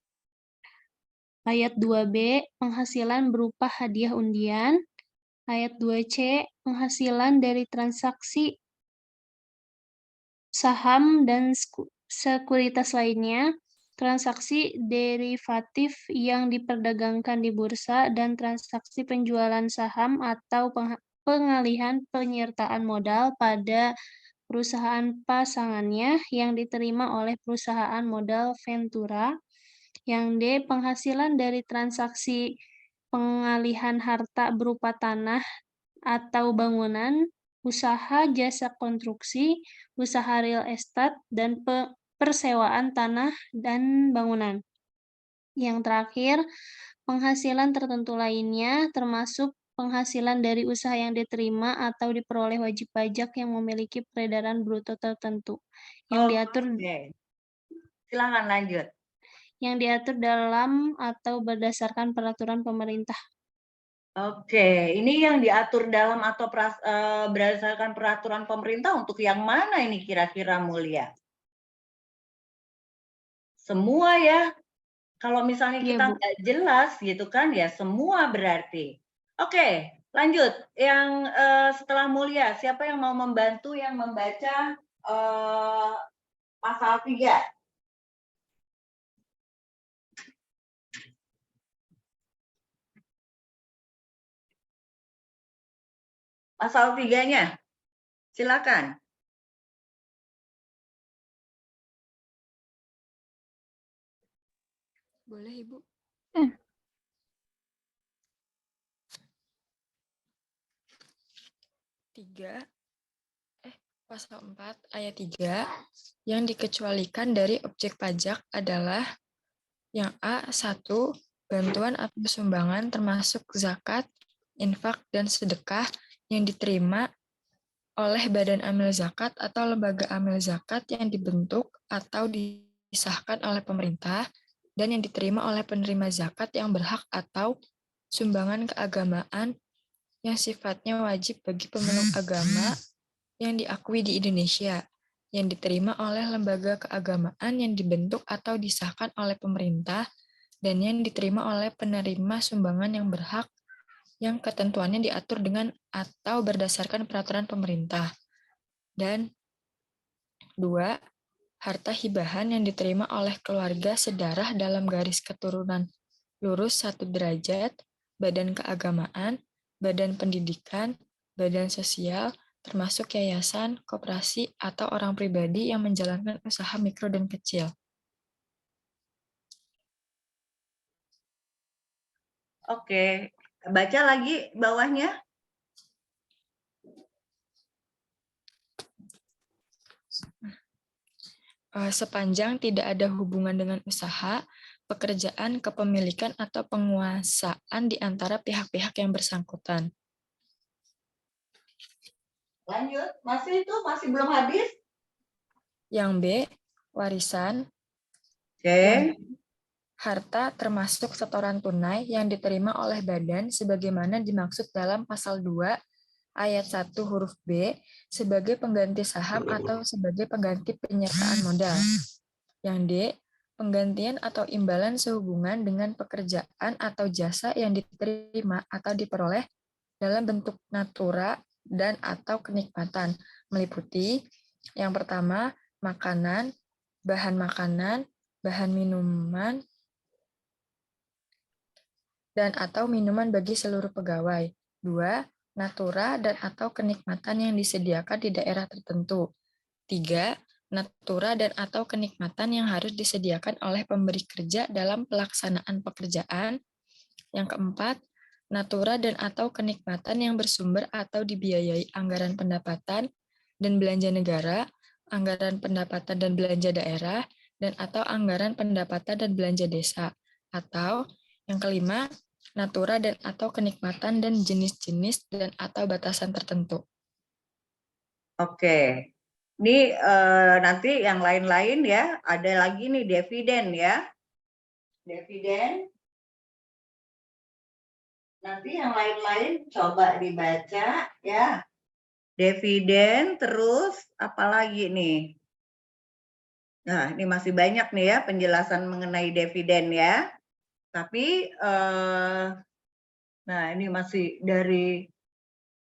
Ayat 2B, penghasilan berupa hadiah undian. Ayat 2C, penghasilan dari transaksi saham dan sekuritas lainnya, transaksi derivatif yang diperdagangkan di bursa, dan transaksi penjualan saham atau pengalihan penyertaan modal pada perusahaan pasangannya yang diterima oleh perusahaan modal Ventura. Yang D, penghasilan dari transaksi pengalihan harta berupa tanah atau bangunan, usaha jasa konstruksi, usaha real estate, dan persewaan tanah dan bangunan. Yang terakhir, penghasilan tertentu lainnya termasuk penghasilan dari usaha yang diterima atau diperoleh wajib pajak yang memiliki peredaran bruto tertentu yang diatur Silakan lanjut. dalam atau berdasarkan peraturan pemerintah. Oke, ini yang diatur dalam atau berdasarkan peraturan pemerintah untuk yang mana ini kira-kira Mulia? Semua ya. Kalau misalnya Iya, kita Bu. nggak jelas gitu kan ya semua berarti. Oke, lanjut. Yang setelah Mulia, siapa yang mau membantu yang membaca pasal 3? Pasal 3-nya. Silakan. Boleh, Ibu. Pasal 4 ayat 3 yang dikecualikan dari objek pajak adalah yang A. 1. Bantuan atau sumbangan termasuk zakat, infak, dan sedekah yang diterima oleh badan amil zakat atau lembaga amil zakat yang dibentuk atau disahkan oleh pemerintah dan yang diterima oleh penerima zakat yang berhak atau sumbangan keagamaan yang sifatnya wajib bagi pemeluk agama yang diakui di Indonesia, yang diterima oleh lembaga keagamaan yang dibentuk atau disahkan oleh pemerintah, dan yang diterima oleh penerima sumbangan yang berhak, yang ketentuannya diatur dengan atau berdasarkan peraturan pemerintah. Dan 2. Harta hibahan yang diterima oleh keluarga sedarah dalam garis keturunan lurus 1 derajat, badan keagamaan, badan pendidikan, badan sosial, termasuk yayasan, koperasi, atau orang pribadi yang menjalankan usaha mikro dan kecil. Oke, baca lagi bawahnya. Sepanjang tidak ada hubungan dengan usaha, pekerjaan, kepemilikan, atau penguasaan di antara pihak-pihak yang bersangkutan. Lanjut, masih belum habis? Yang B, warisan. Oke. Yang harta termasuk setoran tunai yang diterima oleh badan sebagaimana dimaksud dalam pasal 2 ayat 1 huruf B sebagai pengganti saham atau sebagai pengganti penyertaan modal. Yang D, penggantian atau imbalan sehubungan dengan pekerjaan atau jasa yang diterima atau diperoleh dalam bentuk natura dan atau kenikmatan, meliputi yang pertama, makanan, bahan minuman, dan atau minuman bagi seluruh pegawai. 2. Natura dan atau kenikmatan yang disediakan di daerah tertentu. 3. Natura dan atau kenikmatan yang harus disediakan oleh pemberi kerja dalam pelaksanaan pekerjaan. Yang keempat, natura dan atau kenikmatan yang bersumber atau dibiayai anggaran pendapatan dan belanja negara, anggaran pendapatan dan belanja daerah, dan atau anggaran pendapatan dan belanja desa. Atau yang kelima, natura dan atau kenikmatan dan jenis-jenis dan atau batasan tertentu. Oke. Ini nanti yang lain-lain ya, ada lagi nih dividen ya. Dividen. Nanti yang lain-lain coba dibaca ya. Dividen terus apalagi nih? Nah, ini masih banyak nih ya penjelasan mengenai dividen ya. Tapi nah ini masih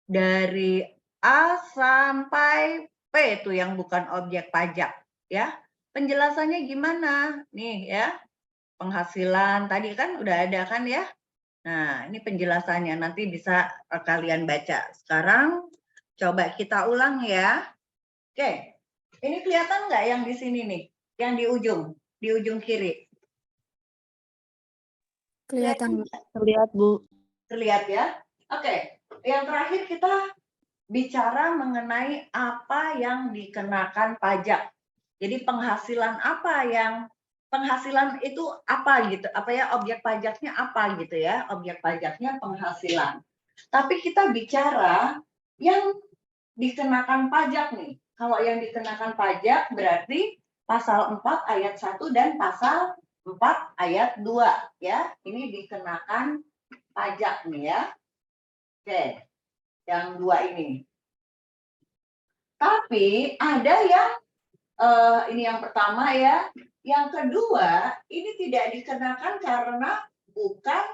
dari A sampai P itu yang bukan objek pajak ya. Penjelasannya gimana? Nih ya. Penghasilan tadi kan udah ada kan ya. Nah, ini penjelasannya nanti bisa kalian baca. Sekarang coba kita ulang ya. Oke. Ini kelihatan nggak yang di sini nih? Yang di ujung kiri. Kelihatan, Bu. Terlihat, Bu. Terlihat ya? Oke. Yang terakhir kita bicara mengenai apa yang dikenakan pajak. Jadi penghasilan itu apa gitu? Apa ya objek pajaknya apa gitu ya? Objek pajaknya penghasilan. Tapi kita bicara yang dikenakan pajak nih. Kalau yang dikenakan pajak berarti pasal 4 ayat 1 dan pasal 4 ayat 2 ya. Ini dikenakan pajak nih ya. Oke, yang dua ini. Tapi ada yang ini yang pertama ya. Yang kedua, ini tidak dikenakan karena bukan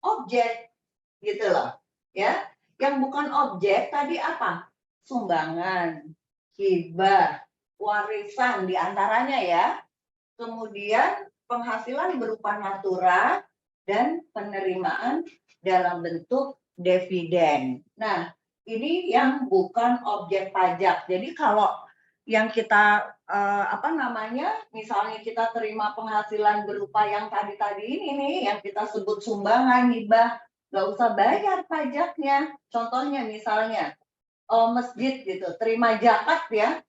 objek, gitu loh. Ya, yang bukan objek tadi apa? Sumbangan, hibah, warisan diantaranya ya. Kemudian penghasilan berupa natura dan penerimaan dalam bentuk dividen. Nah, ini yang bukan objek pajak. Jadi kalau yang kita misalnya kita terima penghasilan berupa yang tadi ini nih, yang kita sebut sumbangan, hibah, nggak usah bayar pajaknya. Contohnya misalnya masjid gitu, terima zakat ya,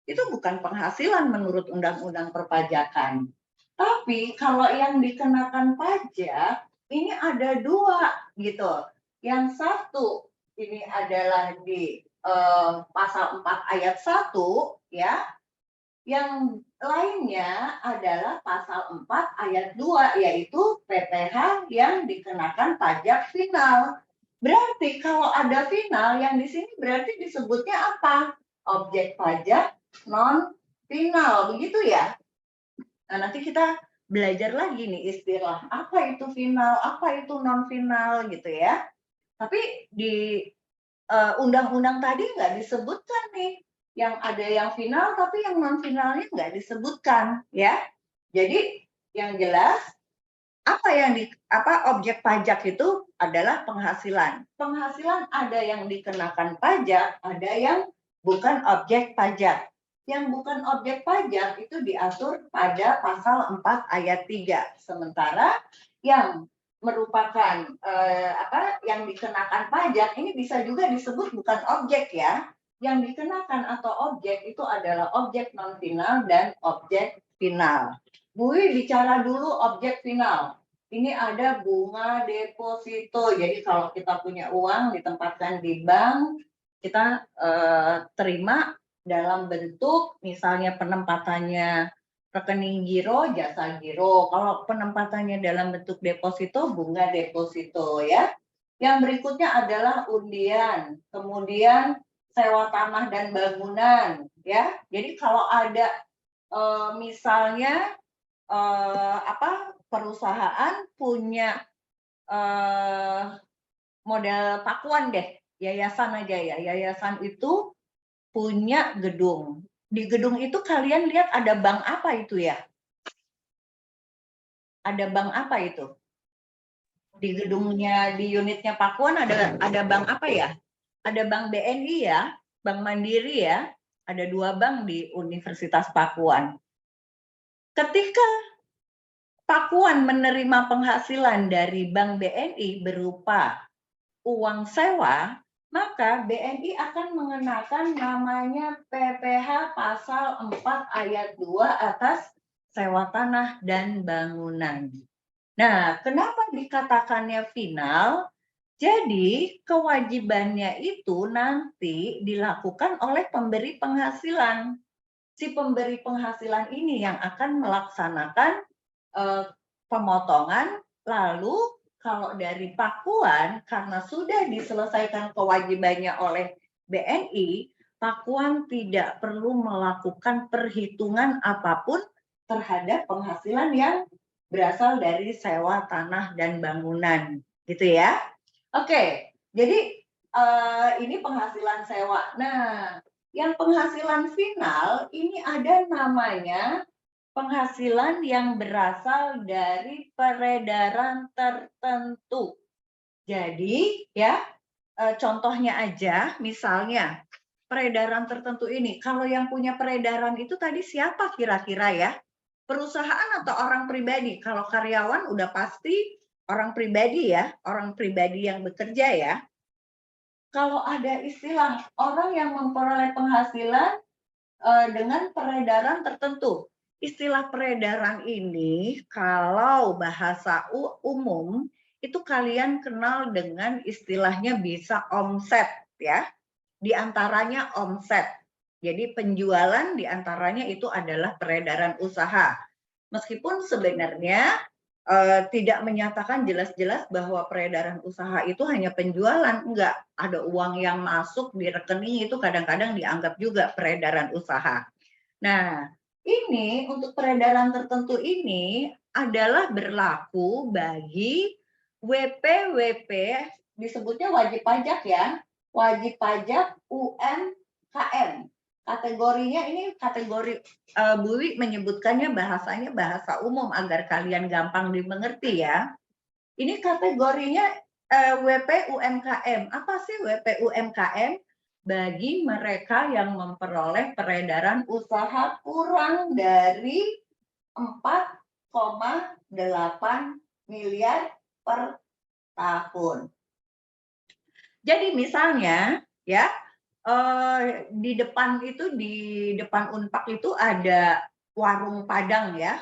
itu bukan penghasilan menurut undang-undang perpajakan. Tapi kalau yang dikenakan pajak ini ada dua gitu. Yang satu ini adalah di pasal 4 ayat 1 ya. Yang lainnya adalah pasal 4 ayat 2 yaitu PPh yang dikenakan pajak final. Berarti kalau ada final yang di sini berarti disebutnya apa? Objek pajak non final, begitu ya. Nah, nanti kita belajar lagi nih istilah apa itu final, apa itu non final gitu ya. Tapi di undang-undang tadi nggak disebutkan nih, yang ada yang final tapi yang non finalnya nggak disebutkan ya. Jadi yang jelas objek pajak itu adalah penghasilan. Penghasilan ada yang dikenakan pajak, ada yang bukan objek pajak. Yang bukan objek pajak itu diatur pada pasal 4 ayat 3. Sementara yang merupakan yang dikenakan pajak ini bisa juga disebut bukan objek ya. Yang dikenakan atau objek itu adalah objek non final dan objek final. Bui bicara dulu objek final. Ini ada bunga deposito. Jadi kalau kita punya uang ditempatkan di bank, kita terima dalam bentuk misalnya penempatannya rekening giro, jasa giro. Kalau penempatannya dalam bentuk deposito, bunga deposito ya. Yang berikutnya adalah undian, kemudian sewa tanah dan bangunan ya. Jadi kalau ada misalnya perusahaan punya model pakuan deh, yayasan aja ya. Yayasan itu punya gedung. Di gedung itu kalian lihat ada bank apa itu ya? Ada bank apa itu? Di gedungnya, di unitnya Pakuan ada bank apa ya? Ada bank BNI ya, Bank Mandiri ya. Ada 2 bank di Universitas Pakuan. Ketika Pakuan menerima penghasilan dari Bank BNI berupa uang sewa, maka BNI akan mengenakan namanya PPh pasal 4 ayat 2 atas sewa tanah dan bangunan. Nah, kenapa dikatakannya final? Jadi, kewajibannya itu nanti dilakukan oleh pemberi penghasilan. Si pemberi penghasilan ini yang akan melaksanakan pemotongan, lalu kalau dari Pakuan, karena sudah diselesaikan kewajibannya oleh BNI, Pakuan tidak perlu melakukan perhitungan apapun terhadap penghasilan yang berasal dari sewa tanah dan bangunan, gitu ya. Oke, jadi ini penghasilan sewa. Nah, yang penghasilan final ini ada namanya penghasilan yang berasal dari peredaran tertentu. Jadi ya contohnya aja misalnya peredaran tertentu ini. Kalau yang punya peredaran itu tadi siapa kira-kira ya? Perusahaan atau orang pribadi? Kalau karyawan udah pasti orang pribadi ya, orang pribadi yang bekerja ya. Kalau ada istilah orang yang memperoleh penghasilan dengan peredaran tertentu. Istilah peredaran ini kalau bahasa umum itu kalian kenal dengan istilahnya bisa omset ya. Di antaranya omset. Jadi penjualan di antaranya itu adalah peredaran usaha. Meskipun sebenarnya tidak menyatakan jelas-jelas bahwa peredaran usaha itu hanya penjualan, enggak. Ada uang yang masuk di rekening itu kadang-kadang dianggap juga peredaran usaha. Nah, ini untuk peredaran tertentu ini adalah berlaku bagi WP-WP, disebutnya wajib pajak ya, wajib pajak UMKM. Kategorinya ini kategori Bu Wi menyebutkannya bahasanya bahasa umum agar kalian gampang dimengerti ya. Ini kategorinya WP UMKM. Apa sih WP UMKM? Bagi mereka yang memperoleh peredaran usaha kurang dari 4,8 miliar per tahun. Jadi misalnya ya, di depan Unpad itu ada warung Padang ya,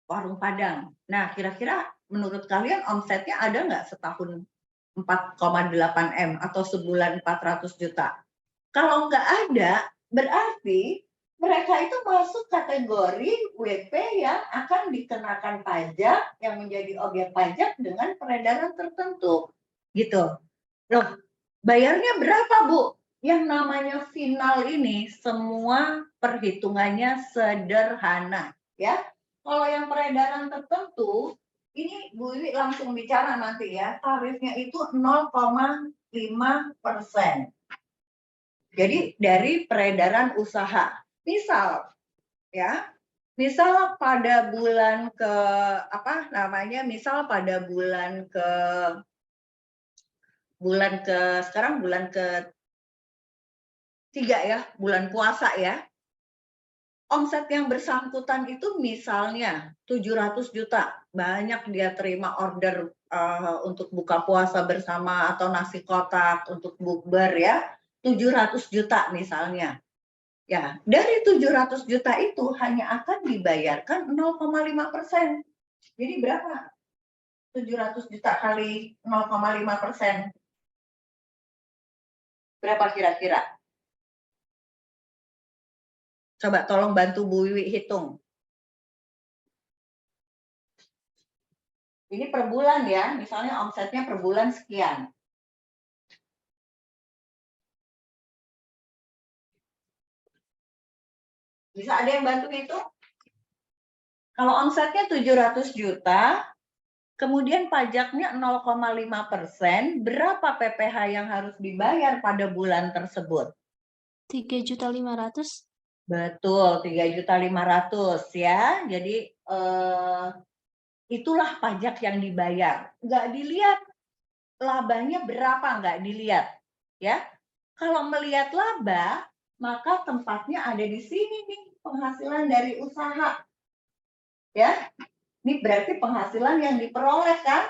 warung Padang. Nah, kira-kira menurut kalian omsetnya ada nggak setahun 4,8 M atau sebulan 400 juta? Kalau nggak ada, berarti mereka itu masuk kategori WP yang akan dikenakan pajak, yang menjadi objek pajak dengan peredaran tertentu. Gitu. Loh, bayarnya berapa, Bu? Yang namanya final ini semua perhitungannya sederhana ya. Kalau yang peredaran tertentu ini Bu Wiwi langsung bicara nanti ya, tarifnya itu 0,5%. Jadi dari peredaran usaha. Misal ya, misal pada bulan ke misal pada sekarang bulan ke-3 ya, bulan puasa ya. Omset yang bersangkutan itu misalnya 700 juta. Banyak dia terima order untuk buka puasa bersama atau nasi kotak untuk bukber ya. 700 juta misalnya. Ya, dari 700 juta itu hanya akan dibayarkan 0,5%. Jadi berapa? 700 juta kali 0,5%. Berapa kira-kira? Coba tolong bantu Bu Wiwi hitung. Ini per bulan ya, misalnya omsetnya per bulan sekian. Bisa ada yang bantu hitung? Kalau omsetnya 700 juta, kemudian pajaknya 0,5%, berapa PPh yang harus dibayar pada bulan tersebut? 3.500.000. Betul, 3.500.000 ya. Jadi itulah pajak yang dibayar. Nggak dilihat labanya berapa, nggak dilihat. Ya, kalau melihat laba, maka tempatnya ada di sini nih, penghasilan dari usaha. Ya, ini berarti penghasilan yang diperoleh kan?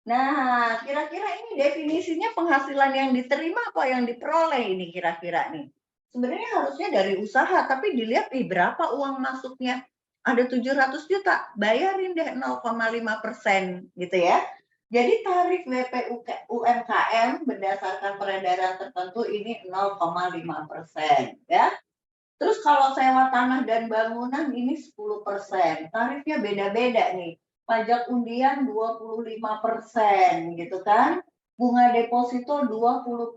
Nah, kira-kira ini definisinya penghasilan yang diterima apa yang diperoleh ini kira-kira nih? Sebenarnya harusnya dari usaha, tapi dilihat berapa uang masuknya. Ada 700 juta, bayarin deh 0,5% gitu ya. Jadi tarif WP UMKM berdasarkan peredaran tertentu ini 0,5% ya. Terus kalau sewa tanah dan bangunan ini 10%. Tarifnya beda-beda nih. Pajak undian 25% gitu kan. Bunga deposito 20%.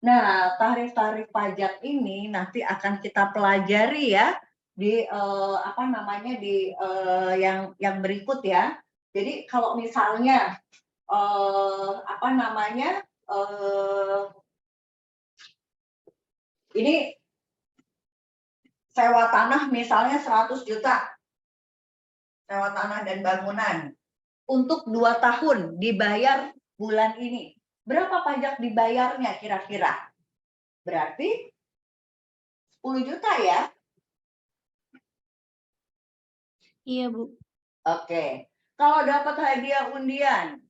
Nah, tarif-tarif pajak ini nanti akan kita pelajari ya di yang berikut ya. Jadi kalau misalnya ini sewa tanah misalnya 100 juta, sewa tanah dan bangunan, untuk 2 tahun dibayar bulan ini. Berapa pajak dibayarnya kira-kira? Berarti 10 juta ya? Iya, Bu. Oke. Kalau dapat hadiah undian,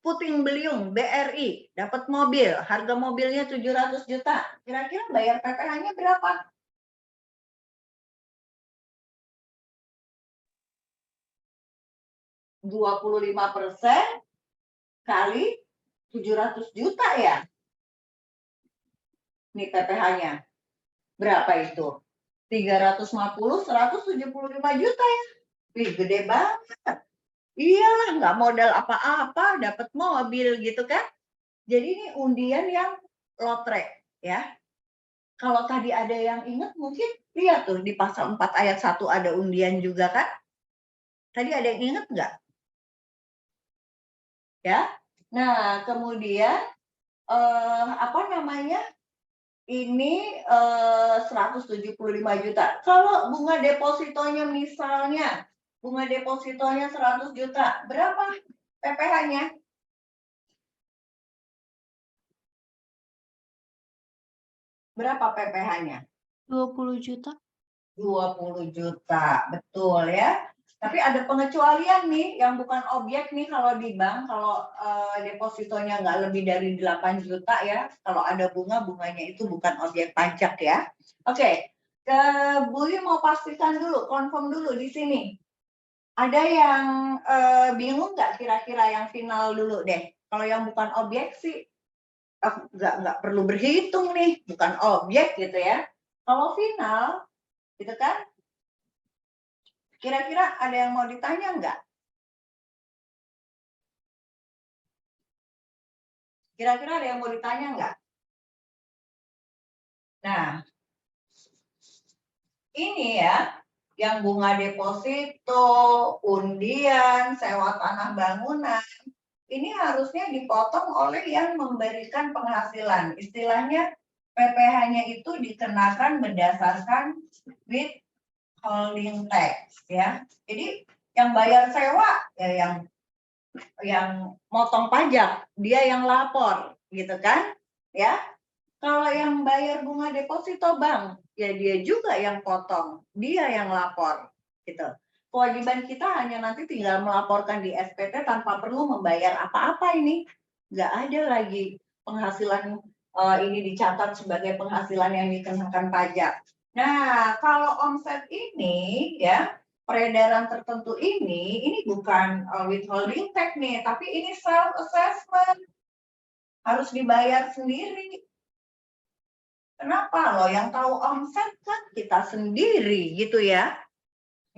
Puting Beliung BRI dapat mobil, harga mobilnya 700 juta. Kira-kira bayar PPh-nya berapa? %25 kali 700 juta ya. Ini PPh-nya. Berapa itu? 350, 175 juta ya. Wih, gede banget. Iyalah, nggak modal apa-apa, dapat mobil gitu kan. Jadi ini undian yang lotre ya. Kalau tadi ada yang ingat mungkin lihat tuh di pasal 4 ayat 1 ada undian juga kan. Tadi ada yang ingat nggak? Ya. Nah, kemudian apa namanya? Ini 175 juta. Kalau bunga depositonya misalnya, bunga depositonya 100 juta, berapa PPh-nya? Berapa PPh-nya? 20 juta. 20 juta, betul ya. Tapi ada pengecualian nih, yang bukan objek nih kalau di bank, kalau depositonya nggak lebih dari 8 juta ya, kalau ada bunga, bunganya itu bukan objek pajak ya. Oke, Bu Yu mau pastikan dulu, confirm dulu di sini. Ada yang bingung nggak kira-kira yang final dulu deh? Kalau yang bukan objek sih, nggak perlu berhitung nih, bukan objek gitu ya. Kalau final, gitu kan? Kira-kira ada yang mau ditanya nggak? Kira-kira ada yang mau ditanya nggak? Nah, ini ya, yang bunga deposito, undian, sewa tanah bangunan, ini harusnya dipotong oleh yang memberikan penghasilan. Istilahnya PPh-nya itu dikenakan berdasarkan withholding tax ya. Jadi yang bayar sewa ya yang motong pajak, dia yang lapor gitu kan? Ya. Kalau yang bayar bunga deposito bank, ya dia juga yang potong, dia yang lapor gitu. Kewajiban kita hanya nanti tinggal melaporkan di SPT tanpa perlu membayar apa-apa ini. Nggak ada lagi penghasilan ini dicatat sebagai penghasilan yang dikenakan pajak. Nah, kalau omset ini ya, peredaran tertentu ini bukan withholding tax nih, tapi ini self assessment. Harus dibayar sendiri. Kenapa? Loh, yang tahu omset kan kita sendiri gitu ya.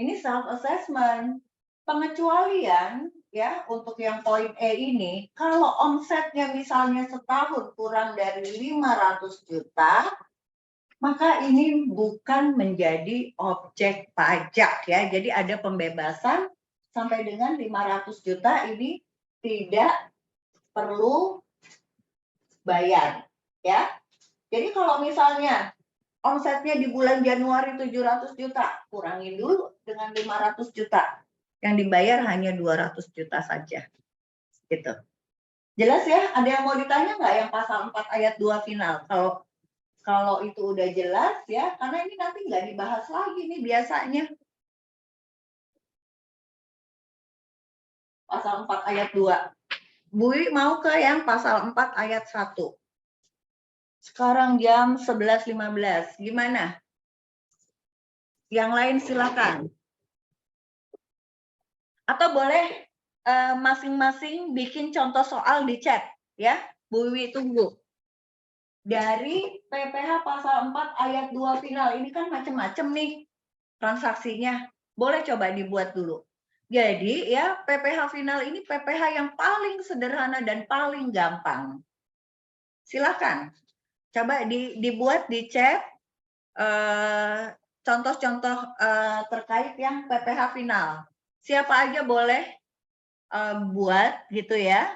Ini self assessment. Pengecualian ya untuk yang poin E ini, kalau omsetnya misalnya setahun kurang dari 500 juta, maka ini bukan menjadi objek pajak ya. Jadi ada pembebasan sampai dengan 500 juta ini tidak perlu bayar ya. Jadi kalau misalnya omsetnya di bulan Januari 700 juta, kurangin dulu dengan 500 juta. Yang dibayar hanya 200 juta saja. Gitu. Jelas ya? Ada yang mau ditanya nggak yang pasal 4 ayat 2 final? Kalau itu udah jelas ya, karena ini nanti nggak dibahas lagi nih biasanya. Pasal 4 ayat 2. Bui mau ke yang pasal 4 ayat 1. Sekarang jam 11.15. Gimana? Yang lain silakan. Atau boleh masing-masing bikin contoh soal di chat ya. Bu Wiwi tunggu. Dari PPh pasal 4 ayat 2 final ini kan macam-macam nih transaksinya. Boleh coba dibuat dulu. Jadi ya PPh final ini PPh yang paling sederhana dan paling gampang. Silakan. Coba dibuat di chat contoh-contoh terkait yang PPh final. Siapa aja boleh buat gitu ya.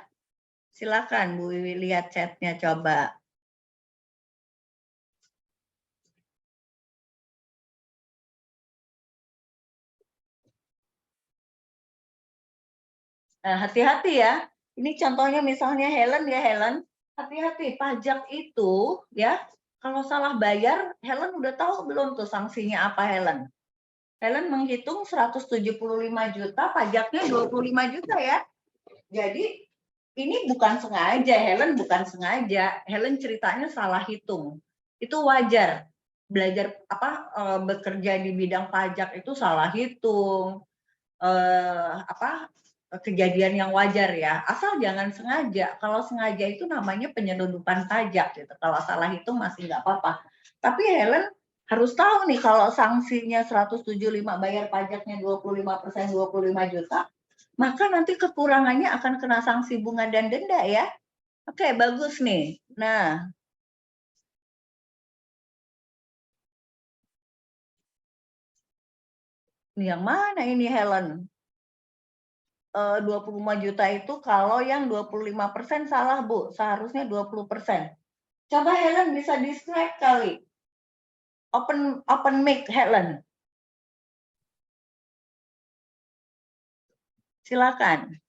Silakan Bu Wiwi lihat chatnya coba. Nah, hati-hati ya. Ini contohnya misalnya Helen ya Helen. Hati-hati, pajak itu ya, kalau salah bayar, Helen udah tahu belum tuh sanksinya apa Helen? Helen menghitung 175 juta, pajaknya 25 juta ya. Jadi ini bukan sengaja, Helen bukan sengaja. Helen ceritanya salah hitung. Itu wajar. Belajar bekerja di bidang pajak itu salah hitung. Kejadian yang wajar ya, asal jangan sengaja. Kalau sengaja itu namanya penyelundupan pajak gitu. Kalau salah hitung masih nggak apa-apa. Tapi Helen Harus tahu nih kalau sanksinya 175 bayar pajaknya 25%, 25 juta, maka nanti kekurangannya akan kena sanksi bunga dan denda ya. Oke, bagus nih. Nah, yang mana ini Helen? 25 juta itu kalau yang 25% salah, Bu. Seharusnya 20%. Coba Helen bisa describe kali. Open mic Helen. Silakan.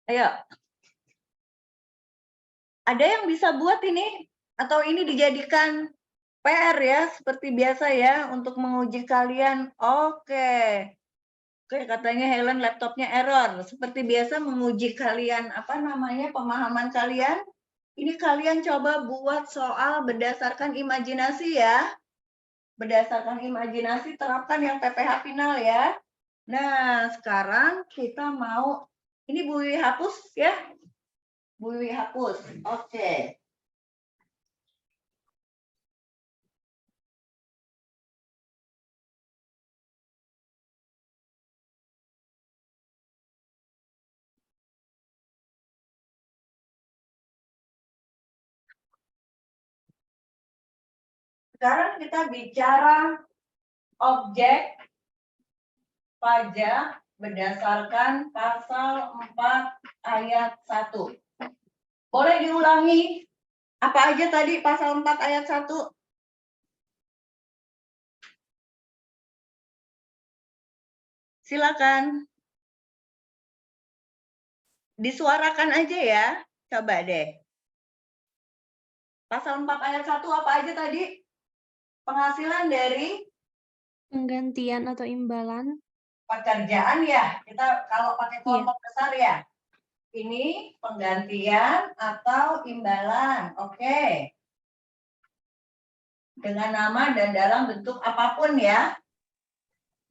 Ayo. Ada yang bisa buat ini? Atau ini dijadikan PR ya, seperti biasa ya, untuk menguji kalian. Oke. Oke, katanya Helen laptopnya error. Seperti biasa menguji kalian, apa namanya, pemahaman kalian. Ini kalian coba buat soal berdasarkan imajinasi ya. Berdasarkan imajinasi, terapkan yang PPH final ya. Nah, sekarang kita mau, ini Bu Wiwi hapus ya. Bu Wiwi hapus. Oke. Sekarang kita bicara objek pajak berdasarkan pasal 4 ayat 1. Boleh diulangi apa aja tadi pasal 4 ayat 1? Silakan. Disuarakan aja ya. Coba deh. Pasal 4 ayat 1 apa aja tadi? Penghasilan dari Penggantian atau imbalan. pekerjaan ya. Kita kalau pakai kelompok besar ya. Ini penggantian atau imbalan. Oke. Dengan nama dan dalam bentuk apapun ya.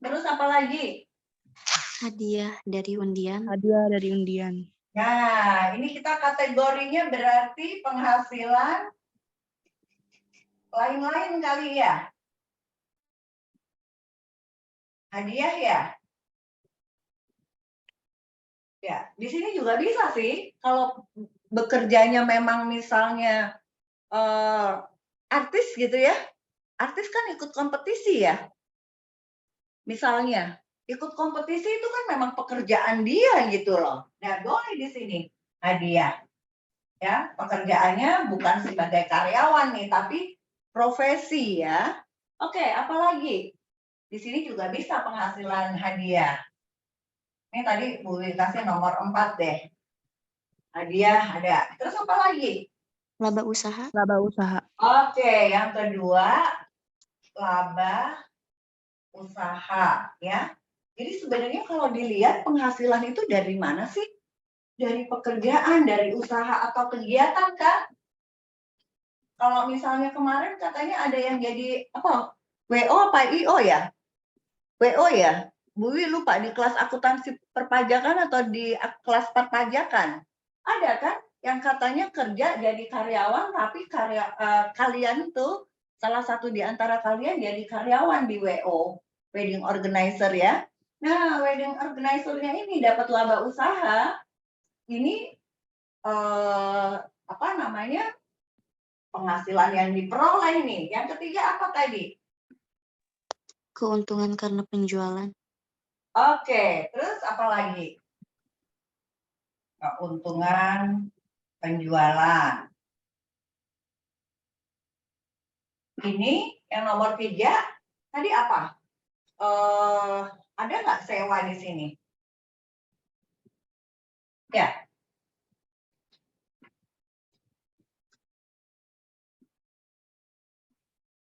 Terus apa lagi? Hadiah dari undian. Hadiah dari undian. Nah, ini kita kategorinya berarti penghasilan lain-lain kali ya. Hadiah ya. Ya, di sini juga bisa sih. Kalau bekerjanya memang misalnya artis gitu ya. Artis kan ikut kompetisi ya. Misalnya, ikut kompetisi itu kan memang pekerjaan dia gitu loh. Nah, boleh di sini hadiah. Ya, pekerjaannya bukan sebagai karyawan nih, tapi profesi ya. Oke, apalagi? Di sini juga bisa penghasilan hadiah. Ini tadi Bu Wiwi kasih nomor 4 deh. Hadiah ada. Terus apa lagi? Laba usaha. Laba usaha. Oke, yang kedua laba usaha ya. Jadi sebenarnya kalau dilihat penghasilan itu dari mana sih? Dari pekerjaan, dari usaha atau kegiatan kan? Kalau misalnya kemarin katanya ada yang jadi apa? WO apa IO ya? WO ya? Bu Wiwi lupa di kelas akuntansi perpajakan atau di kelas perpajakan. Ada kan yang katanya kerja jadi karyawan tapi kalian tuh salah satu di antara kalian jadi karyawan di WO, wedding organizer ya. Nah, wedding organizer-nya ini dapat laba usaha. Ini apa namanya? Penghasilan yang diperoleh nih. Yang ketiga apa tadi? Keuntungan karena penjualan. Oke, terus apa lagi? Keuntungan penjualan. Ini yang nomor 3 tadi apa? Ada nggak sewa di sini? Ya.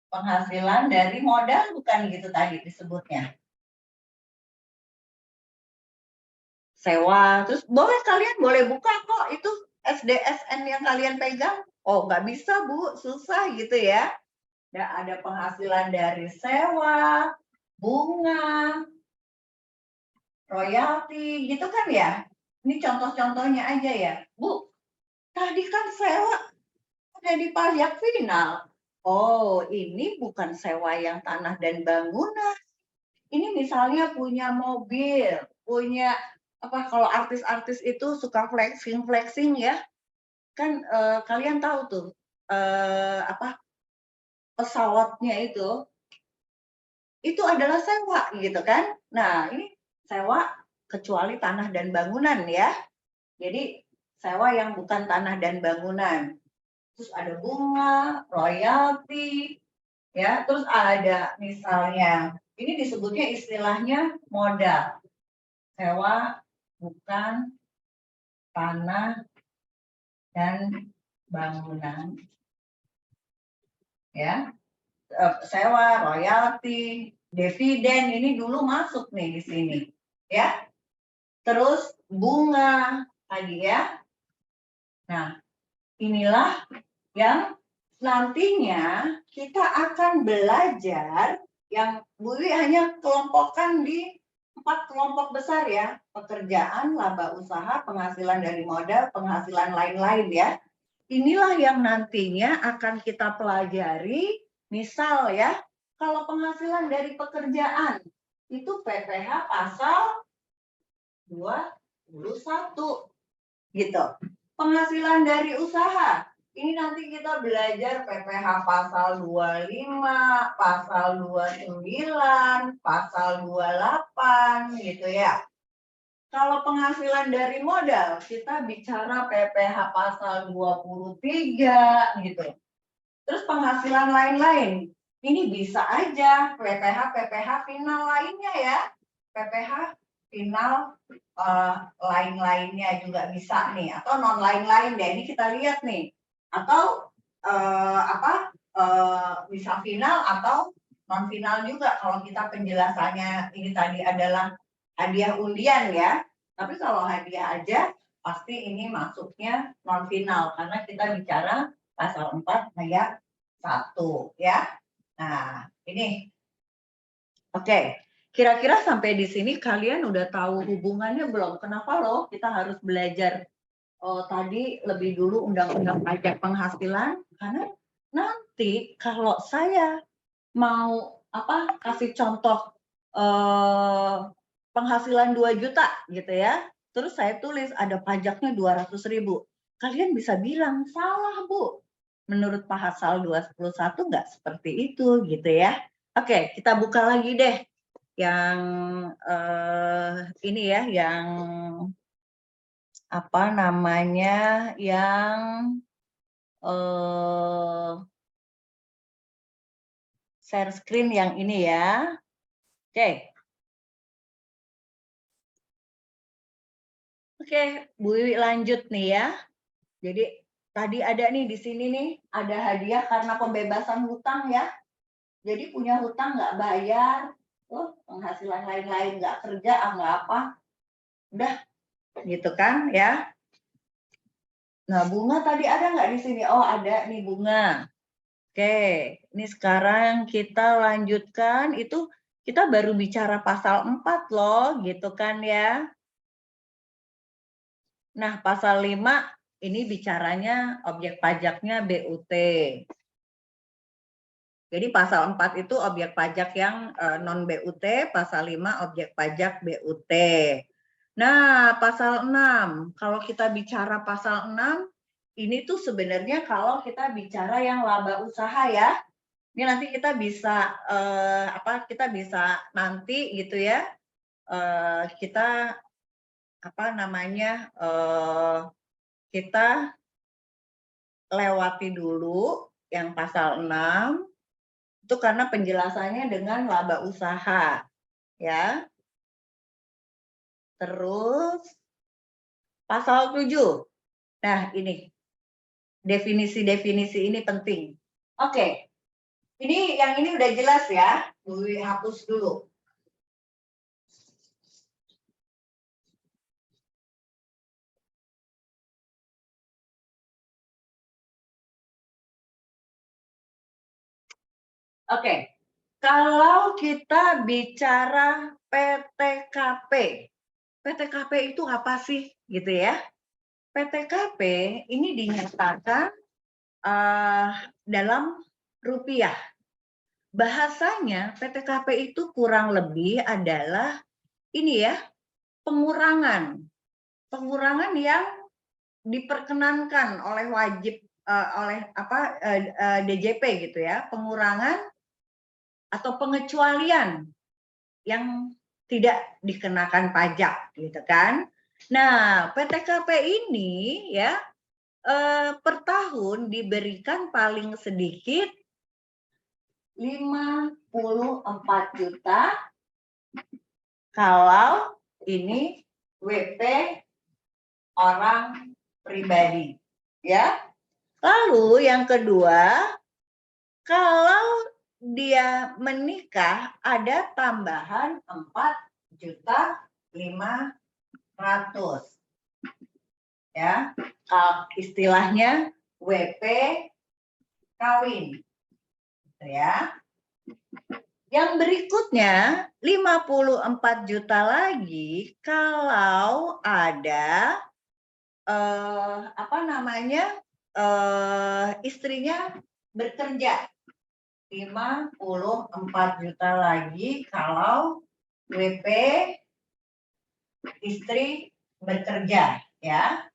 Penghasilan dari modal bukan gitu tadi disebutnya. Sewa, terus kalian boleh buka kok itu SDSN yang kalian pegang. Oh, nggak bisa Bu, susah gitu ya. Ya, ada penghasilan dari sewa, bunga, royalti, gitu kan ya? Ini contoh-contohnya aja ya. Bu, tadi kan sewa ada di pajak final. Oh, ini bukan sewa yang tanah dan bangunan. Ini misalnya punya mobil, punya apa, kalau artis-artis itu suka flexing ya. Kan kalian tahu tuh apa, pesawatnya itu adalah sewa gitu kan. Nah, ini sewa kecuali tanah dan bangunan ya. Jadi sewa yang bukan tanah dan bangunan. Terus ada bunga, royalti, ya. Terus ada misalnya, ini disebutnya istilahnya modal. Sewa bukan tanah dan bangunan. Ya. Sewa, royalti, dividen ini dulu masuk nih di sini, ya. Terus bunga tadi ya. Nah, inilah yang nantinya kita akan belajar yang Bu Wi hanya kelompokkan di 4 kelompok besar ya. Pekerjaan, laba usaha, penghasilan dari modal, penghasilan lain-lain ya. Inilah yang nantinya akan kita pelajari. Misal ya, kalau penghasilan dari pekerjaan itu PPh pasal 21 gitu. Penghasilan dari usaha ini nanti kita belajar PPh pasal 25, pasal 29, pasal 28 gitu ya. Kalau penghasilan dari modal kita bicara PPh pasal 23 gitu. Terus penghasilan lain-lain ini bisa aja PPh final lainnya ya. PPh final lain-lainnya juga bisa nih, atau non lain-lain deh. Ini kita lihat nih, atau bisa final atau non final juga kalau kita penjelasannya ini tadi adalah hadiah undian ya. Tapi kalau hadiah aja pasti ini masuknya non final karena kita bicara pasal 4 ayat 1 ya. Nah, ini oke. Kira-kira sampai di sini kalian udah tahu hubungannya belum? Kenapa loh kita harus belajar tadi lebih dulu undang-undang pajak penghasilan? Karena nanti kalau saya mau kasih contoh penghasilan 2 juta gitu ya, terus saya tulis ada pajaknya 200.000. Kalian bisa bilang salah Bu. Menurut pasal 211 nggak seperti itu gitu ya. Oke, kita buka lagi deh yang ini ya, yang apa namanya, yang share screen yang ini ya. Oke. Oke, Bu Wiwi lanjut nih ya. Jadi tadi ada nih di sini nih, ada hadiah karena pembebasan hutang ya. Jadi punya hutang nggak bayar, penghasilan lain-lain nggak kerja, nggak apa. Udah, gitu kan ya. Nah, bunga tadi ada nggak di sini? Oh, ada nih bunga. Oke, ini sekarang kita lanjutkan. Itu kita baru bicara pasal 4 loh, gitu kan ya. Nah, pasal 5 ini bicaranya objek pajaknya BUT. Jadi pasal 4 itu objek pajak yang non BUT, pasal 5 objek pajak BUT. Nah, pasal 6, kalau kita bicara pasal 6, ini tuh sebenarnya kalau kita bicara yang laba usaha ya. Ini nanti kita bisa kita bisa nanti gitu ya. Kita kita lewati dulu yang pasal 6 itu karena penjelasannya dengan laba usaha ya. Terus pasal 7. Nah, ini definisi-definisi ini penting. Oke. Ini yang ini udah jelas ya. Bu hapus dulu. Oke, kalau kita bicara PTKP, PTKP itu apa sih, gitu ya? PTKP ini dinyatakan dalam rupiah. Bahasanya PTKP itu kurang lebih adalah ini ya, pengurangan yang diperkenankan oleh wajib DJP gitu ya, pengurangan atau pengecualian yang tidak dikenakan pajak gitu kan. Nah, PTKP ini ya per tahun diberikan paling sedikit 54 juta kalau ini WP orang pribadi ya. Lalu yang kedua, kalau dia menikah ada tambahan 4.500.000 ya. Istilahnya WP kawin ya. Yang berikutnya 54 juta lagi kalau ada istrinya bekerja. 54 juta lagi kalau WP istri bekerja ya.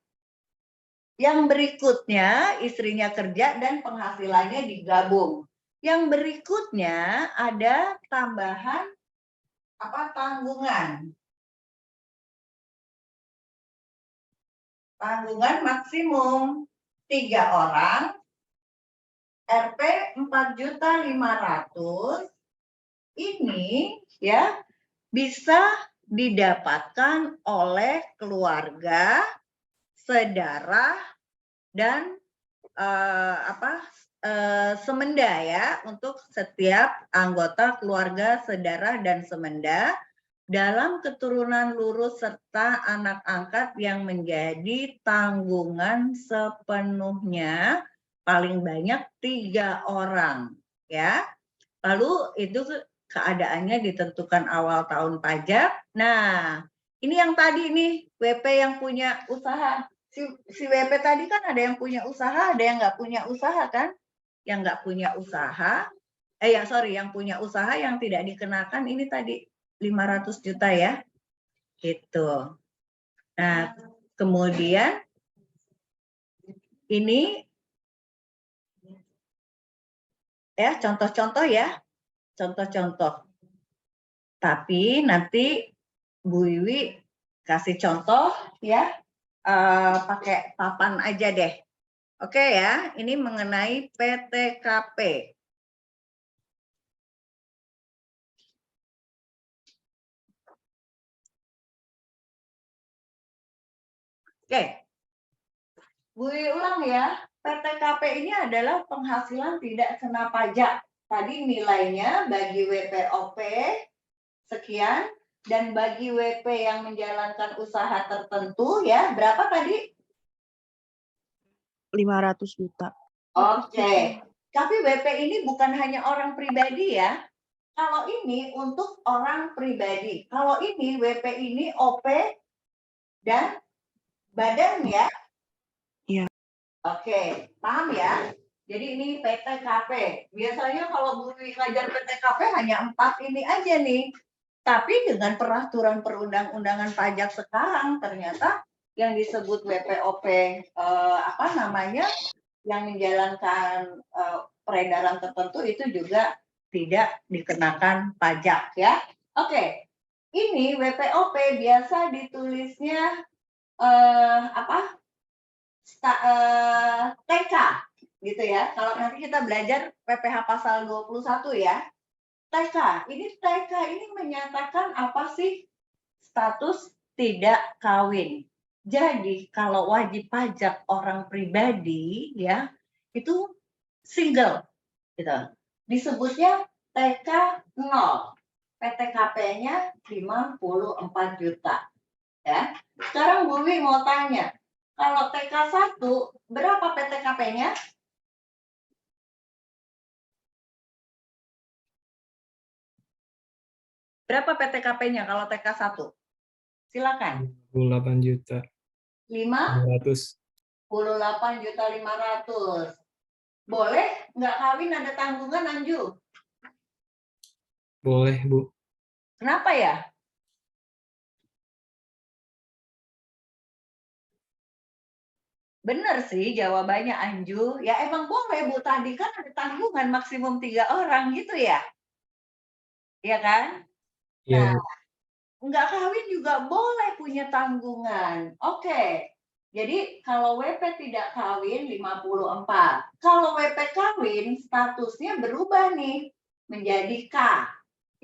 Yang berikutnya istrinya kerja dan penghasilannya digabung. Yang berikutnya ada tambahan tanggungan. Tanggungan maksimum 3 orang, Rp 4.500.000 ini ya bisa didapatkan oleh keluarga, saudara dan semenda ya, untuk setiap anggota keluarga, saudara dan semenda dalam keturunan lurus serta anak angkat yang menjadi tanggungan sepenuhnya paling banyak 3 orang ya. Lalu itu keadaannya ditentukan awal tahun pajak. Nah, ini yang tadi nih WP yang punya usaha. Si WP tadi kan ada yang punya usaha, ada yang nggak punya usaha kan? Yang nggak punya usaha, yang punya usaha yang tidak dikenakan ini tadi 500 juta ya, gitu. Nah, kemudian ini ya contoh-contoh ya, contoh-contoh. Tapi nanti Bu Wiwi kasih contoh ya, pakai papan aja deh. Oke ya, ini mengenai PTKP. Oke, Bu Wiwi ulang ya, PTKP ini adalah penghasilan tidak kena pajak. Tadi nilainya bagi WPOP sekian, dan bagi WP yang menjalankan usaha tertentu ya, berapa tadi? 500 juta. Oke, tapi WP ini bukan hanya orang pribadi ya. Kalau ini untuk orang pribadi, kalau ini WP ini OP dan badan ya. Iya. Oke, paham ya? Jadi ini PTKP. Biasanya kalau Bu Wiwi ngajar PTKP hanya 4 ini aja nih. Tapi dengan peraturan perundang-undangan pajak sekarang ternyata yang disebut WPOP yang menjalankan peredaran tertentu itu juga tidak dikenakan pajak ya. Oke. Ini WPOP biasa ditulisnya TK gitu ya. Kalau nanti kita belajar PPh pasal 21 ya. TK ini menyatakan apa sih? Status tidak kawin. Jadi kalau wajib pajak orang pribadi ya itu single gitu. Disebutnya TK 0. PTKP-nya 54 juta. Ya. Sekarang Bu Wiwi mau tanya, kalau TK 1 berapa PTKP-nya? Berapa PTKP-nya kalau TK 1? Silakan. 58 juta 58 500. juta 500. Boleh nggak kawin ada tanggungan, Anju? Boleh, Bu. Kenapa ya? Bener sih jawabannya Anju. Ya emang boleh Bu, tadi kan ada tanggungan maksimum 3 orang gitu ya? Iya kan? Iya, Nah, Bu. nggak kawin juga boleh punya tanggungan. Oke. Jadi kalau WP tidak kawin 54. Kalau WP kawin statusnya berubah nih menjadi K.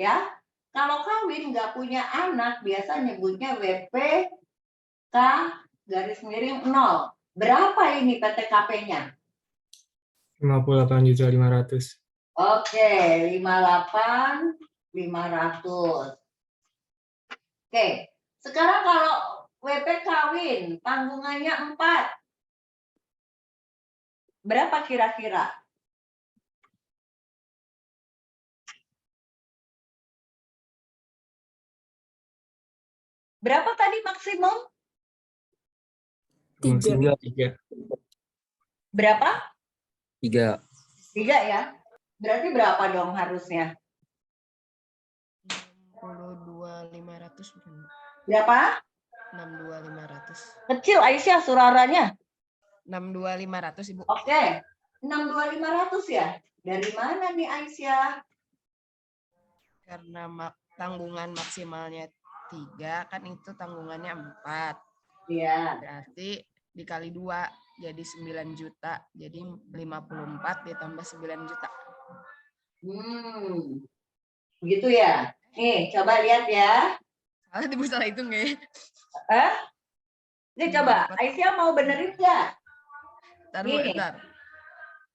Ya. Kalau kawin nggak punya anak biasa nyebutnya WP K garis miring 0. Berapa ini PTKP-nya? 58 juta 500. Oke, 58 500. Oke, sekarang kalau WP kawin, tanggungannya 4. Berapa kira-kira? Berapa tadi maksimum? Maksimal 3. Berapa? 3. 3 ya? Berarti berapa dong harusnya? 62.500 bukan, Bu? Berapa? 62.500. Kecil Aisyah suaranya. 62.500, Ibu. Oke, 62.500 ya? Dari mana nih Aisyah? Karena tanggungan maksimalnya 3, kan itu tanggungannya 4. Iya. Berarti dikali 2 jadi 9 juta. Jadi 54 ditambah 9 juta. Begitu ya? Nih, coba lihat ya. Salah, Ibu salah hitung nggak ya? Nih coba, Aisyah mau benerin nggak? Ntar, Bu, Nih. ntar.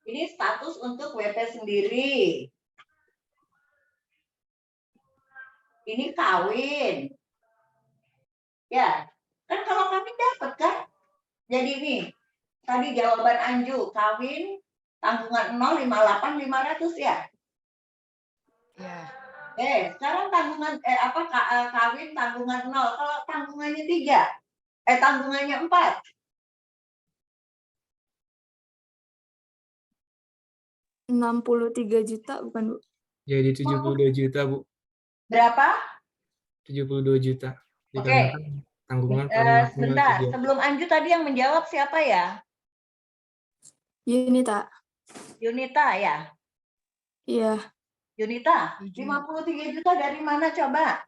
Ini status untuk WP sendiri. Ini kawin. Ya, kan kalau kawin dapat kan? Jadi nih, tadi jawaban Anju, kawin tanggungan 0, 58, 500 ya? Ya. Sekarang tanggungan kawin tanggungan 0. Kalau tanggungannya 3, tanggungannya 4. Rp63 juta bukan, Bu? Jadi 72 juta, Bu. Berapa? 72 juta. Oke. Dikarenakan tanggungan paling maksimal Sebentar, 3. sebelum Anju tadi yang menjawab siapa ya? Yunita. Yunita ya? Iya. Yunita, 53 juta dari mana coba?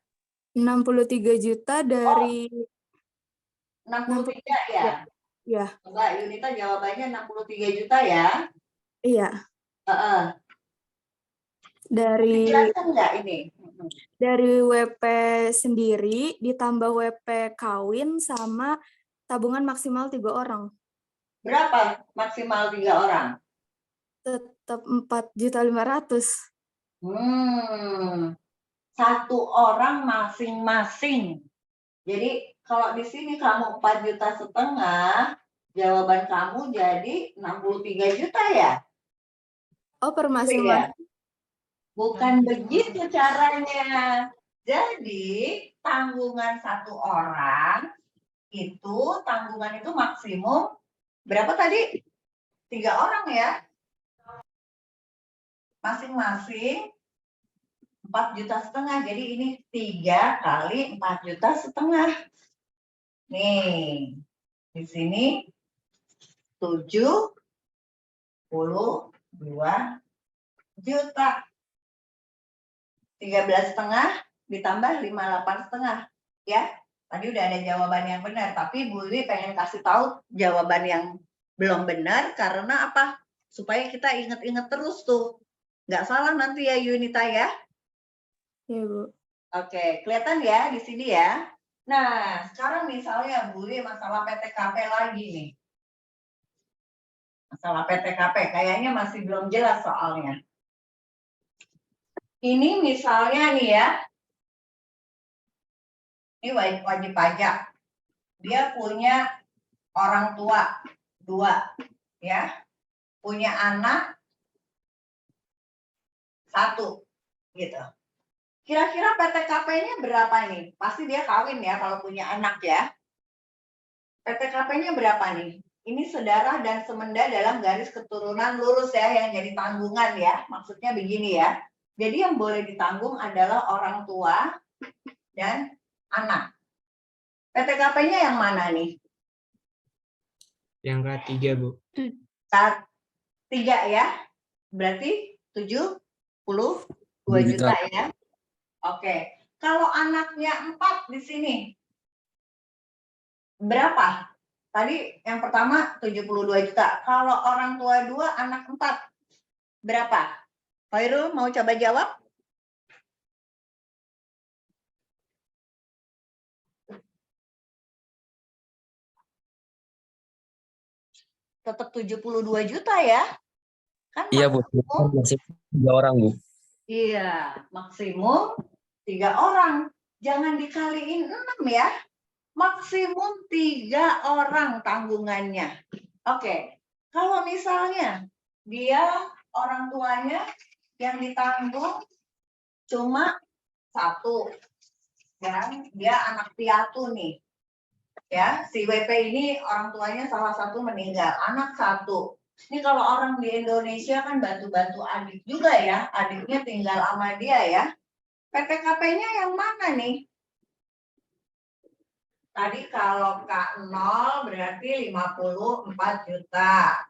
63 juta dari 63 ya? Iya. Coba Yunita jawabannya 63 juta ya? Iya. Dari Dijelaskan nggak ini? dari WP sendiri ditambah WP kawin sama tabungan maksimal 3 orang. Berapa maksimal 3 orang? Tetap 4.500.000. Satu orang masing-masing. Jadi kalau di sini kamu 4,5 juta, jawaban kamu jadi 63 juta ya? Oh, per Ya. masing-masing. Bukan begitu caranya. Jadi tanggungan satu orang itu tanggungan itu maksimum berapa tadi? 3 orang ya? Masing-masing 4,5 juta. Jadi ini 3 kali 4,5 juta. Nih, di sini 72 juta. 13,5 ditambah 58,5 ya. Tadi udah ada jawaban yang benar, tapi Bu Wi pengen kasih tahu jawaban yang belum benar karena apa? Supaya kita inget-inget terus tuh. Nggak salah nanti ya Yunita ya. Iya, Bu. Oke, kelihatan ya di sini ya. Nah, sekarang misalnya Bu Wi masalah PTKP lagi nih. Masalah PTKP kayaknya masih belum jelas soalnya. Ini misalnya nih ya, ini wajib pajak. Dia punya orang tua 2, ya, punya anak 1, gitu. Kira-kira PTKP-nya berapa nih? Pasti dia kawin ya kalau punya anak ya. PTKP-nya berapa nih? Ini saudara dan semenda dalam garis keturunan lurus ya, yang jadi tanggungan ya. Maksudnya begini ya. Jadi yang boleh ditanggung adalah orang tua dan anak. PTKP-nya yang mana nih? Yang ketiga, Bu. Tiga ya. Berarti 72 juta ya. Oke. Kalau anaknya 4 di sini, berapa? Tadi yang pertama 72 juta. Kalau orang tua 2, anak 4, berapa? Khairul mau coba jawab? Tetap 72 juta ya. Kan Iya, Bu. maksimum, Masih 3 orang, Bu. iya, maksimum 3 orang. Jangan dikaliin 6 ya. Maksimum 3 orang tanggungannya. Oke. Kalau misalnya dia orang tuanya yang ditanggung cuma 1 dan dia anak piatu nih. Ya, si WP ini orang tuanya salah satu meninggal, anak 1. Ini kalau orang di Indonesia kan bantu-bantu adik juga ya, adiknya tinggal sama dia ya. PTKP-nya yang mana nih? Tadi kalau K0 berarti 54 juta.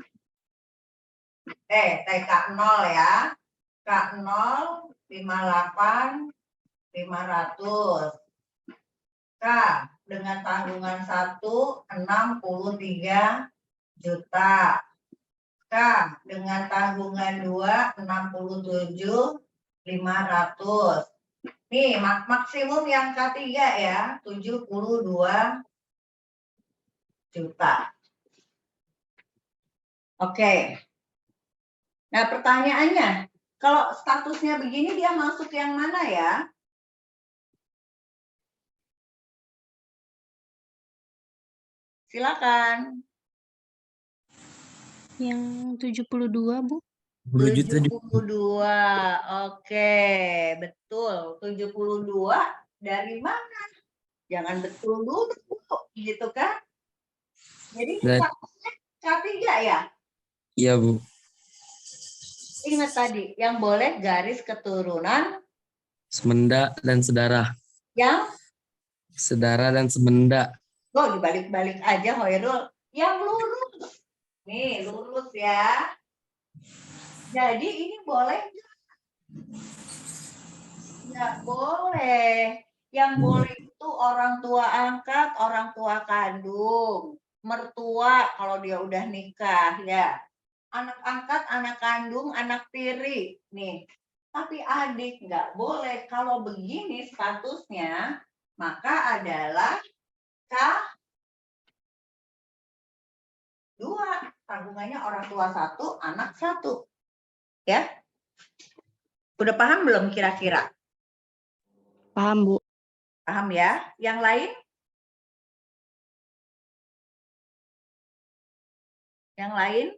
TK0 ya. K0 58 500. K dengan tanggungan 1 63 juta. K dengan tanggungan 2 67 500. Nih maksimum yang K3 ya 72 juta. Oke. Nah pertanyaannya, kalau statusnya begini dia masuk yang mana ya? Silakan. Yang 72, Bu. 72. Oke, betul. 72 dari mana? Jangan betul dulu, gitu kan? Jadi statusnya K3 ya? Iya, Bu. Ingat tadi, yang boleh garis keturunan Semenda dan sedara. yang Sedara dan semenda. dibalik-balik aja Hoirul. Yang lurus. Nih, lurus ya. Jadi ini boleh nggak? Nggak boleh. Yang boleh itu orang tua angkat, orang tua kandung, mertua kalau dia udah nikah ya. Anak angkat, anak kandung, anak tiri. Nih. Tapi adik nggak boleh. Kalau begini statusnya, maka adalah K2. Tanggungannya orang tua 1, anak 1. Ya. Udah paham belum kira-kira? Paham, Bu. Paham ya? Yang lain? Yang lain?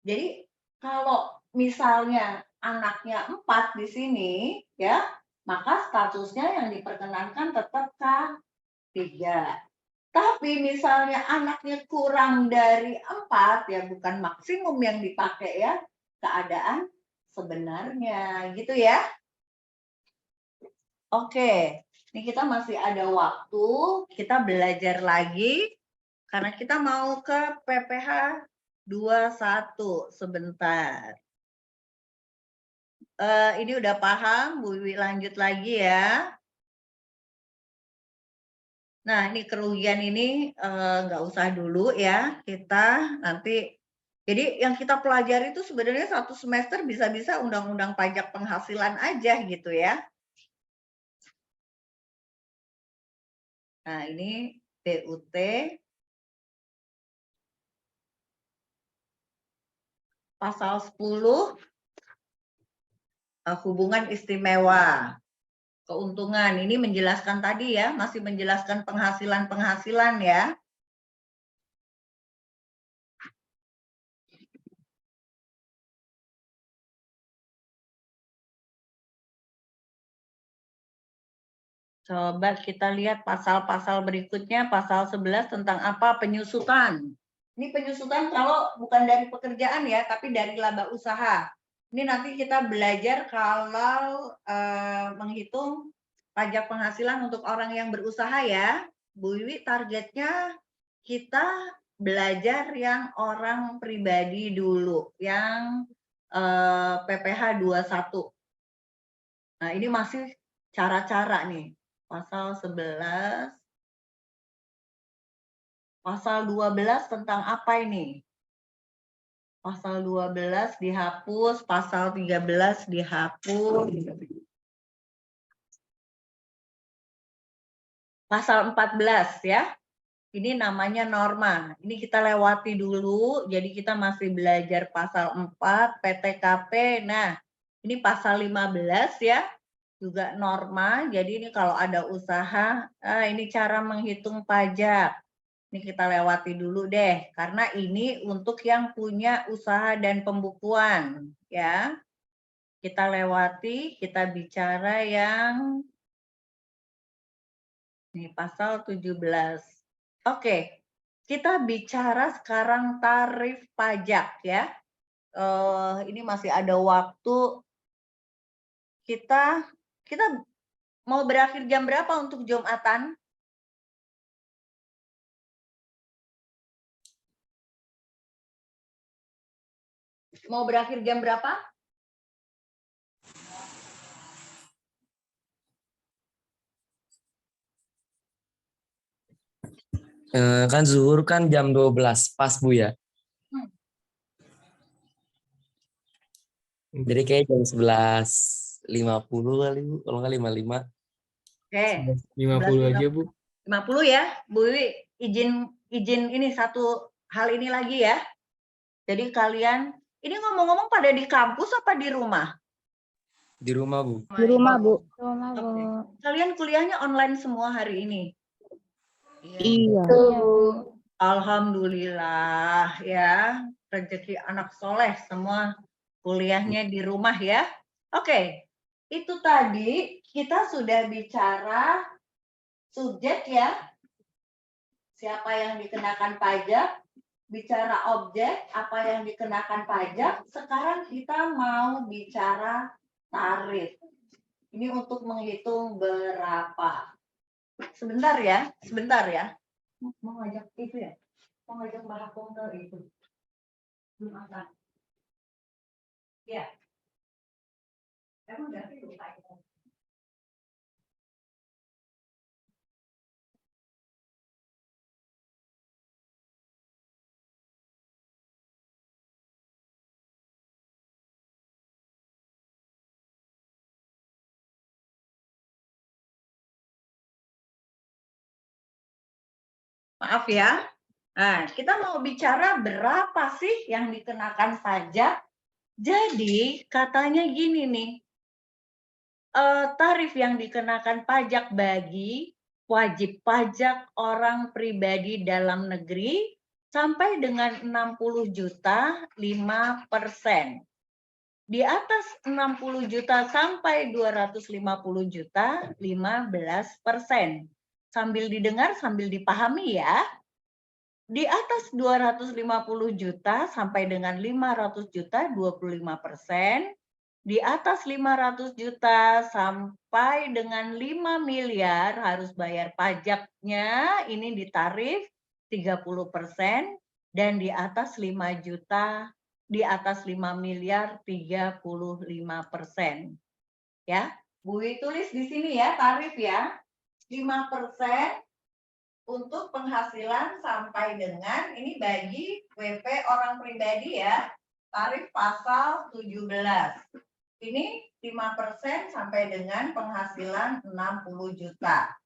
Jadi kalau misalnya anaknya 4 di sini, ya, maka statusnya yang diperkenankan tetap K3. Tapi misalnya anaknya kurang dari 4, ya bukan maksimum yang dipakai ya, keadaan sebenarnya, gitu ya. Oke, ini kita masih ada waktu, kita belajar lagi, karena kita mau ke PPH 21 sebentar. Ini udah paham, Bu Wiwi lanjut lagi ya. Nah, ini kerugian ini nggak usah dulu ya, kita nanti. Jadi yang kita pelajari itu sebenarnya 1 semester bisa-bisa undang-undang pajak penghasilan aja gitu ya. Nah, ini PUT. Pasal 10, hubungan istimewa. Keuntungan, ini menjelaskan tadi ya, masih menjelaskan penghasilan-penghasilan ya. Coba kita lihat pasal-pasal berikutnya, pasal 11 tentang apa? Penyusutan. Ini penyusutan kalau bukan dari pekerjaan ya, tapi dari laba usaha. Ini nanti kita belajar kalau menghitung pajak penghasilan untuk orang yang berusaha ya. Bu Wiwi, targetnya kita belajar yang orang pribadi dulu, yang PPh 21. Nah, ini masih cara-cara nih. Pasal 11. Pasal 12 tentang apa ini? Pasal 12 dihapus, pasal 13 dihapus. Pasal 14 ya. Ini namanya norma. Ini kita lewati dulu, jadi kita masih belajar pasal 4, PTKP. Nah, ini pasal 15 ya. Juga norma, jadi ini kalau ada usaha, ini cara menghitung pajak. Ini kita lewati dulu deh, karena ini untuk yang punya usaha dan pembukuan, ya. Kita lewati, kita bicara yang ini pasal 17. Oke, kita bicara sekarang tarif pajak ya. Ini masih ada waktu. Kita mau berakhir jam berapa untuk Jumatan? Mau berakhir jam berapa? Kan zuhur kan jam 12 pas Bu ya. Jadi kayak jam 11.50 kali Bu, kalau nggak 55. Oke. 50 aja Bu. 50 ya, Bu Wiwi, izin ini satu hal ini lagi ya. Jadi kalian ini ngomong-ngomong pada di kampus apa di rumah? Di rumah Bu. Di rumah, Bu. Oke. Kalian kuliahnya online semua hari ini? Iya. Alhamdulillah ya, rezeki anak soleh semua kuliahnya di rumah ya. Oke, itu tadi kita sudah bicara subjek ya, siapa yang dikenakan pajak, bicara objek, apa yang dikenakan pajak. Sekarang kita mau bicara tarif. Ini untuk menghitung berapa. Sebentar ya. Mau ngajak itu ya? Mau ngajak Mbak Hakung ke itu? Belum angkat. Ya. Emang udah lupa ya? Maaf ya. Nah, kita mau bicara berapa sih yang dikenakan pajak. Jadi katanya gini nih, tarif yang dikenakan pajak bagi wajib pajak orang pribadi dalam negeri sampai dengan 60 juta 5%. Di atas 60 juta sampai 250 juta 15%. Sambil didengar, sambil dipahami ya. Di atas 250 juta sampai dengan 500 juta 25%. Di atas 500 juta sampai dengan 5 miliar harus bayar pajaknya, ini di tarif 30%. Dan di atas 5 juta, di atas 5 miliar 35%. Ya, Bu Wi tulis di sini ya tarif ya. 5% untuk penghasilan sampai dengan, ini bagi WP orang pribadi ya, tarif pasal 17. Ini 5% sampai dengan penghasilan 60 juta.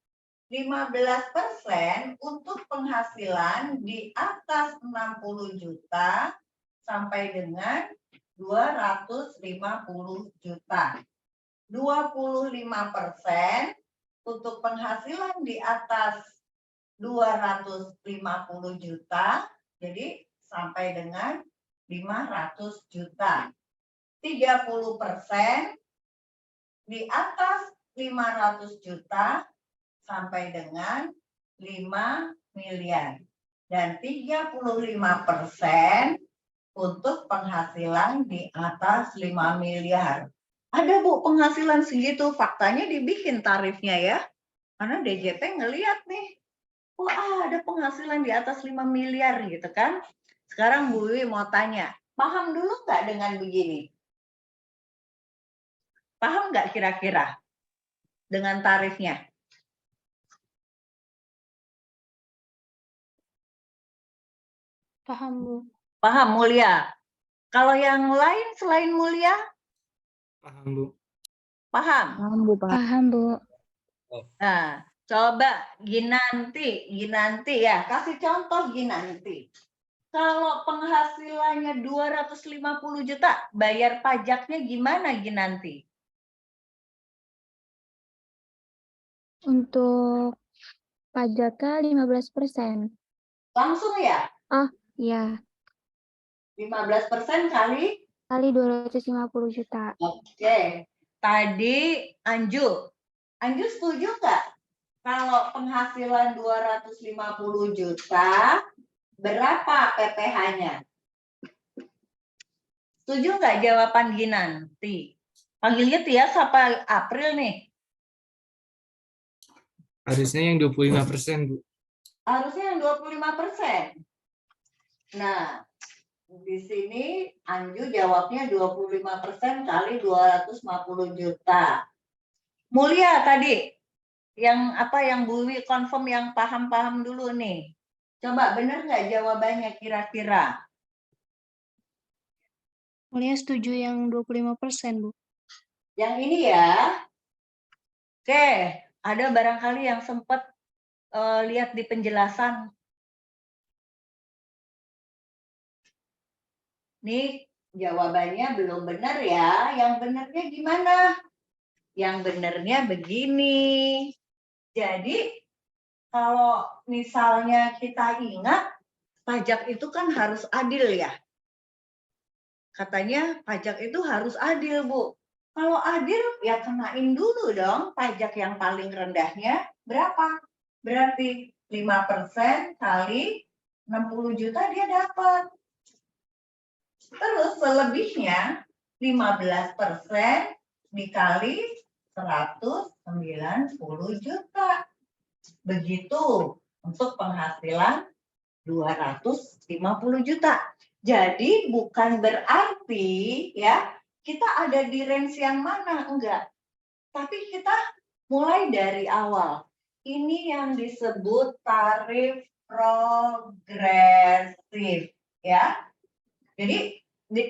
15% untuk penghasilan di atas 60 juta sampai dengan 250 juta. 25% untuk penghasilan di atas 250 juta, jadi sampai dengan 500 juta. 30% di atas 500 juta sampai dengan 5 miliar. Dan 35% untuk penghasilan di atas 5 miliar. Ada Bu penghasilan segitu, faktanya dibikin tarifnya ya. Karena DJP ngeliat nih, wah ada penghasilan di atas 5 miliar gitu kan. Sekarang Bu Wiwi mau tanya, paham dulu nggak dengan begini? Paham nggak kira-kira dengan tarifnya? Paham, Bu. Paham Mulia? Kalau yang lain selain Mulia, Paham, Bu. paham? Paham, Bu. Nah, coba Ginanti ya, kasih contoh Ginanti. Kalau penghasilannya 250 juta, bayar pajaknya gimana Ginanti? Untuk pajaknya 15%. Langsung ya? Ya, 15% kali? kali 250 juta. Oke. Tadi Anju setuju nggak? Kalau penghasilan 250 juta, berapa PPh-nya? Setuju nggak jawaban Ginanti? Panggilnya Tias apa April nih? Harusnya yang 25%, Bu. Harusnya yang 25%. Nah, di sini Anju jawabnya 25% kali 250 juta. Mulia tadi, yang Bu Wi confirm yang paham-paham dulu nih. Coba bener nggak jawabannya kira-kira? Mulia setuju yang 25%, Bu. Yang ini ya. Oke, ada barangkali yang sempat lihat di penjelasan. Nih, jawabannya belum benar ya. Yang benernya gimana? Yang benernya begini. Jadi, kalau misalnya kita ingat, pajak itu kan harus adil ya. Katanya pajak itu harus adil, Bu. Kalau adil, ya kenain dulu dong pajak yang paling rendahnya berapa? Berarti 5% kali 60 juta dia dapat. Terus selebihnya 15% dikali 190 juta. Begitu untuk penghasilan 250 juta. Jadi bukan berarti ya kita ada di range yang mana, enggak. Tapi kita mulai dari awal. Ini yang disebut tarif progresif ya. Jadi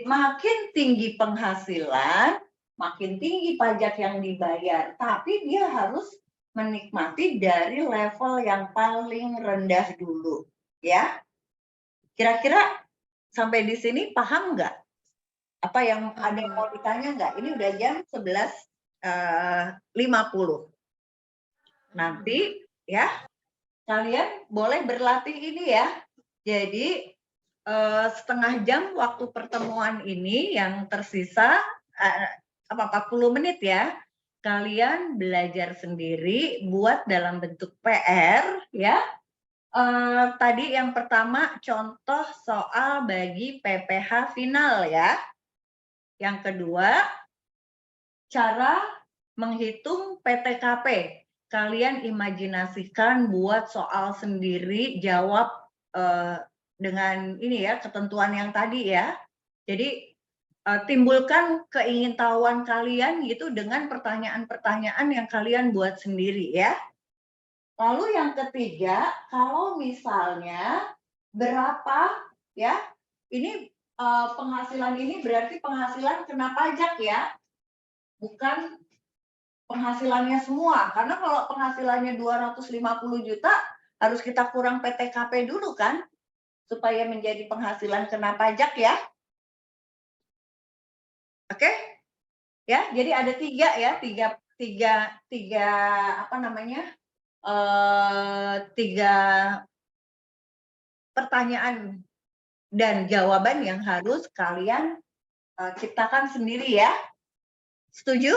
makin tinggi penghasilan, makin tinggi pajak yang dibayar, tapi dia harus menikmati dari level yang paling rendah dulu ya. Kira-kira sampai di sini paham nggak? Apa yang ada yang mau ditanya nggak? Ini udah jam 11.50. Nanti ya kalian boleh berlatih ini ya. Jadi setengah jam waktu pertemuan ini yang tersisa 40 menit ya. Kalian belajar sendiri buat dalam bentuk PR ya. Tadi yang pertama contoh soal bagi PPh final ya. Yang kedua cara menghitung PTKP. Kalian imajinasikan buat soal sendiri, jawab dengan ini ya ketentuan yang tadi ya. Jadi timbulkan keingintahuan kalian gitu dengan pertanyaan-pertanyaan yang kalian buat sendiri ya. Lalu yang ketiga, kalau misalnya berapa ya, ini penghasilan ini berarti penghasilan kena pajak ya, bukan penghasilannya semua. Karena kalau penghasilannya 250 juta, harus kita kurang PTKP dulu kan, supaya menjadi penghasilan kena pajak ya. Oke? Ya, jadi ada tiga ya, tiga apa namanya? Tiga pertanyaan dan jawaban yang harus kalian ciptakan sendiri ya. Setuju?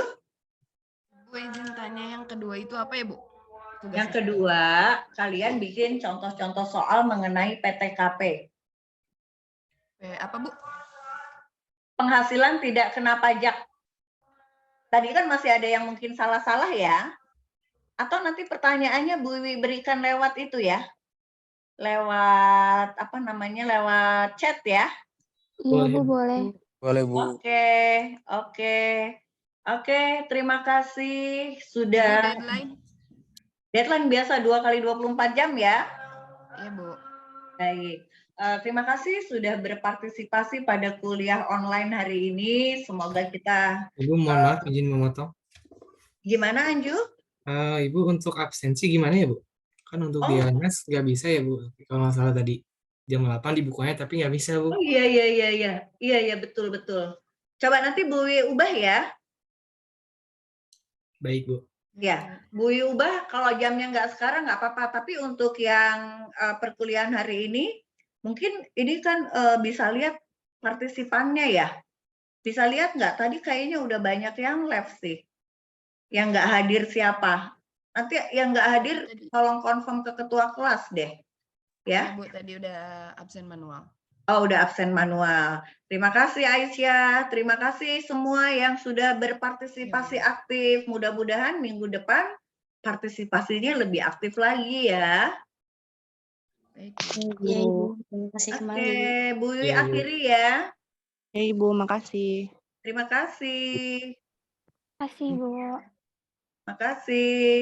Bu izin tanya yang kedua itu apa ya, Bu? tugas Yang kedua, kalian bikin contoh-contoh soal mengenai PTKP. apa Bu? Penghasilan tidak kena pajak. Tadi kan masih ada yang mungkin salah-salah ya. Atau nanti pertanyaannya Bu Wiwi berikan lewat itu ya. Lewat apa namanya? Lewat chat ya. Iya, Boleh. Bu, boleh. Boleh, Bu. Oke. Oke, terima kasih Bu, sudah. deadline? Deadline biasa 2 kali 24 jam ya. Iya Bu. Baik. Terima kasih sudah berpartisipasi pada kuliah online hari ini. Semoga kita Ibu mohon maaf izin memotong. gimana Anju? Ibu untuk absensi gimana ya Bu? Kan untuk di Oh. LMS nggak bisa ya Bu. Kalau nggak salah tadi jam 8 dibukanya tapi nggak bisa Bu. Oh iya betul. Coba nanti Bu Wi ubah ya. Baik Bu. Ya, Bu Wi ubah kalau jamnya nggak sekarang nggak apa-apa. Tapi untuk yang perkuliahan hari ini, mungkin ini kan bisa lihat partisipannya ya. Bisa lihat nggak? Tadi kayaknya udah banyak yang left sih. Yang nggak hadir siapa? Nanti yang nggak hadir tolong confirm ke ketua kelas deh. Ya Ya. Bu, tadi udah absen manual. Oh, udah absen manual. Terima kasih Aisyah. Terima kasih semua yang sudah berpartisipasi aktif. Mudah-mudahan minggu depan partisipasinya lebih aktif lagi ya. Baik. Iya, Ibu. Terima kasih kembali. Oke, Bu Wiwi Iya, Bu. akhiri ya. Ya, Ibu, makasih. Terima kasih. Kasih, Bu. Makasih.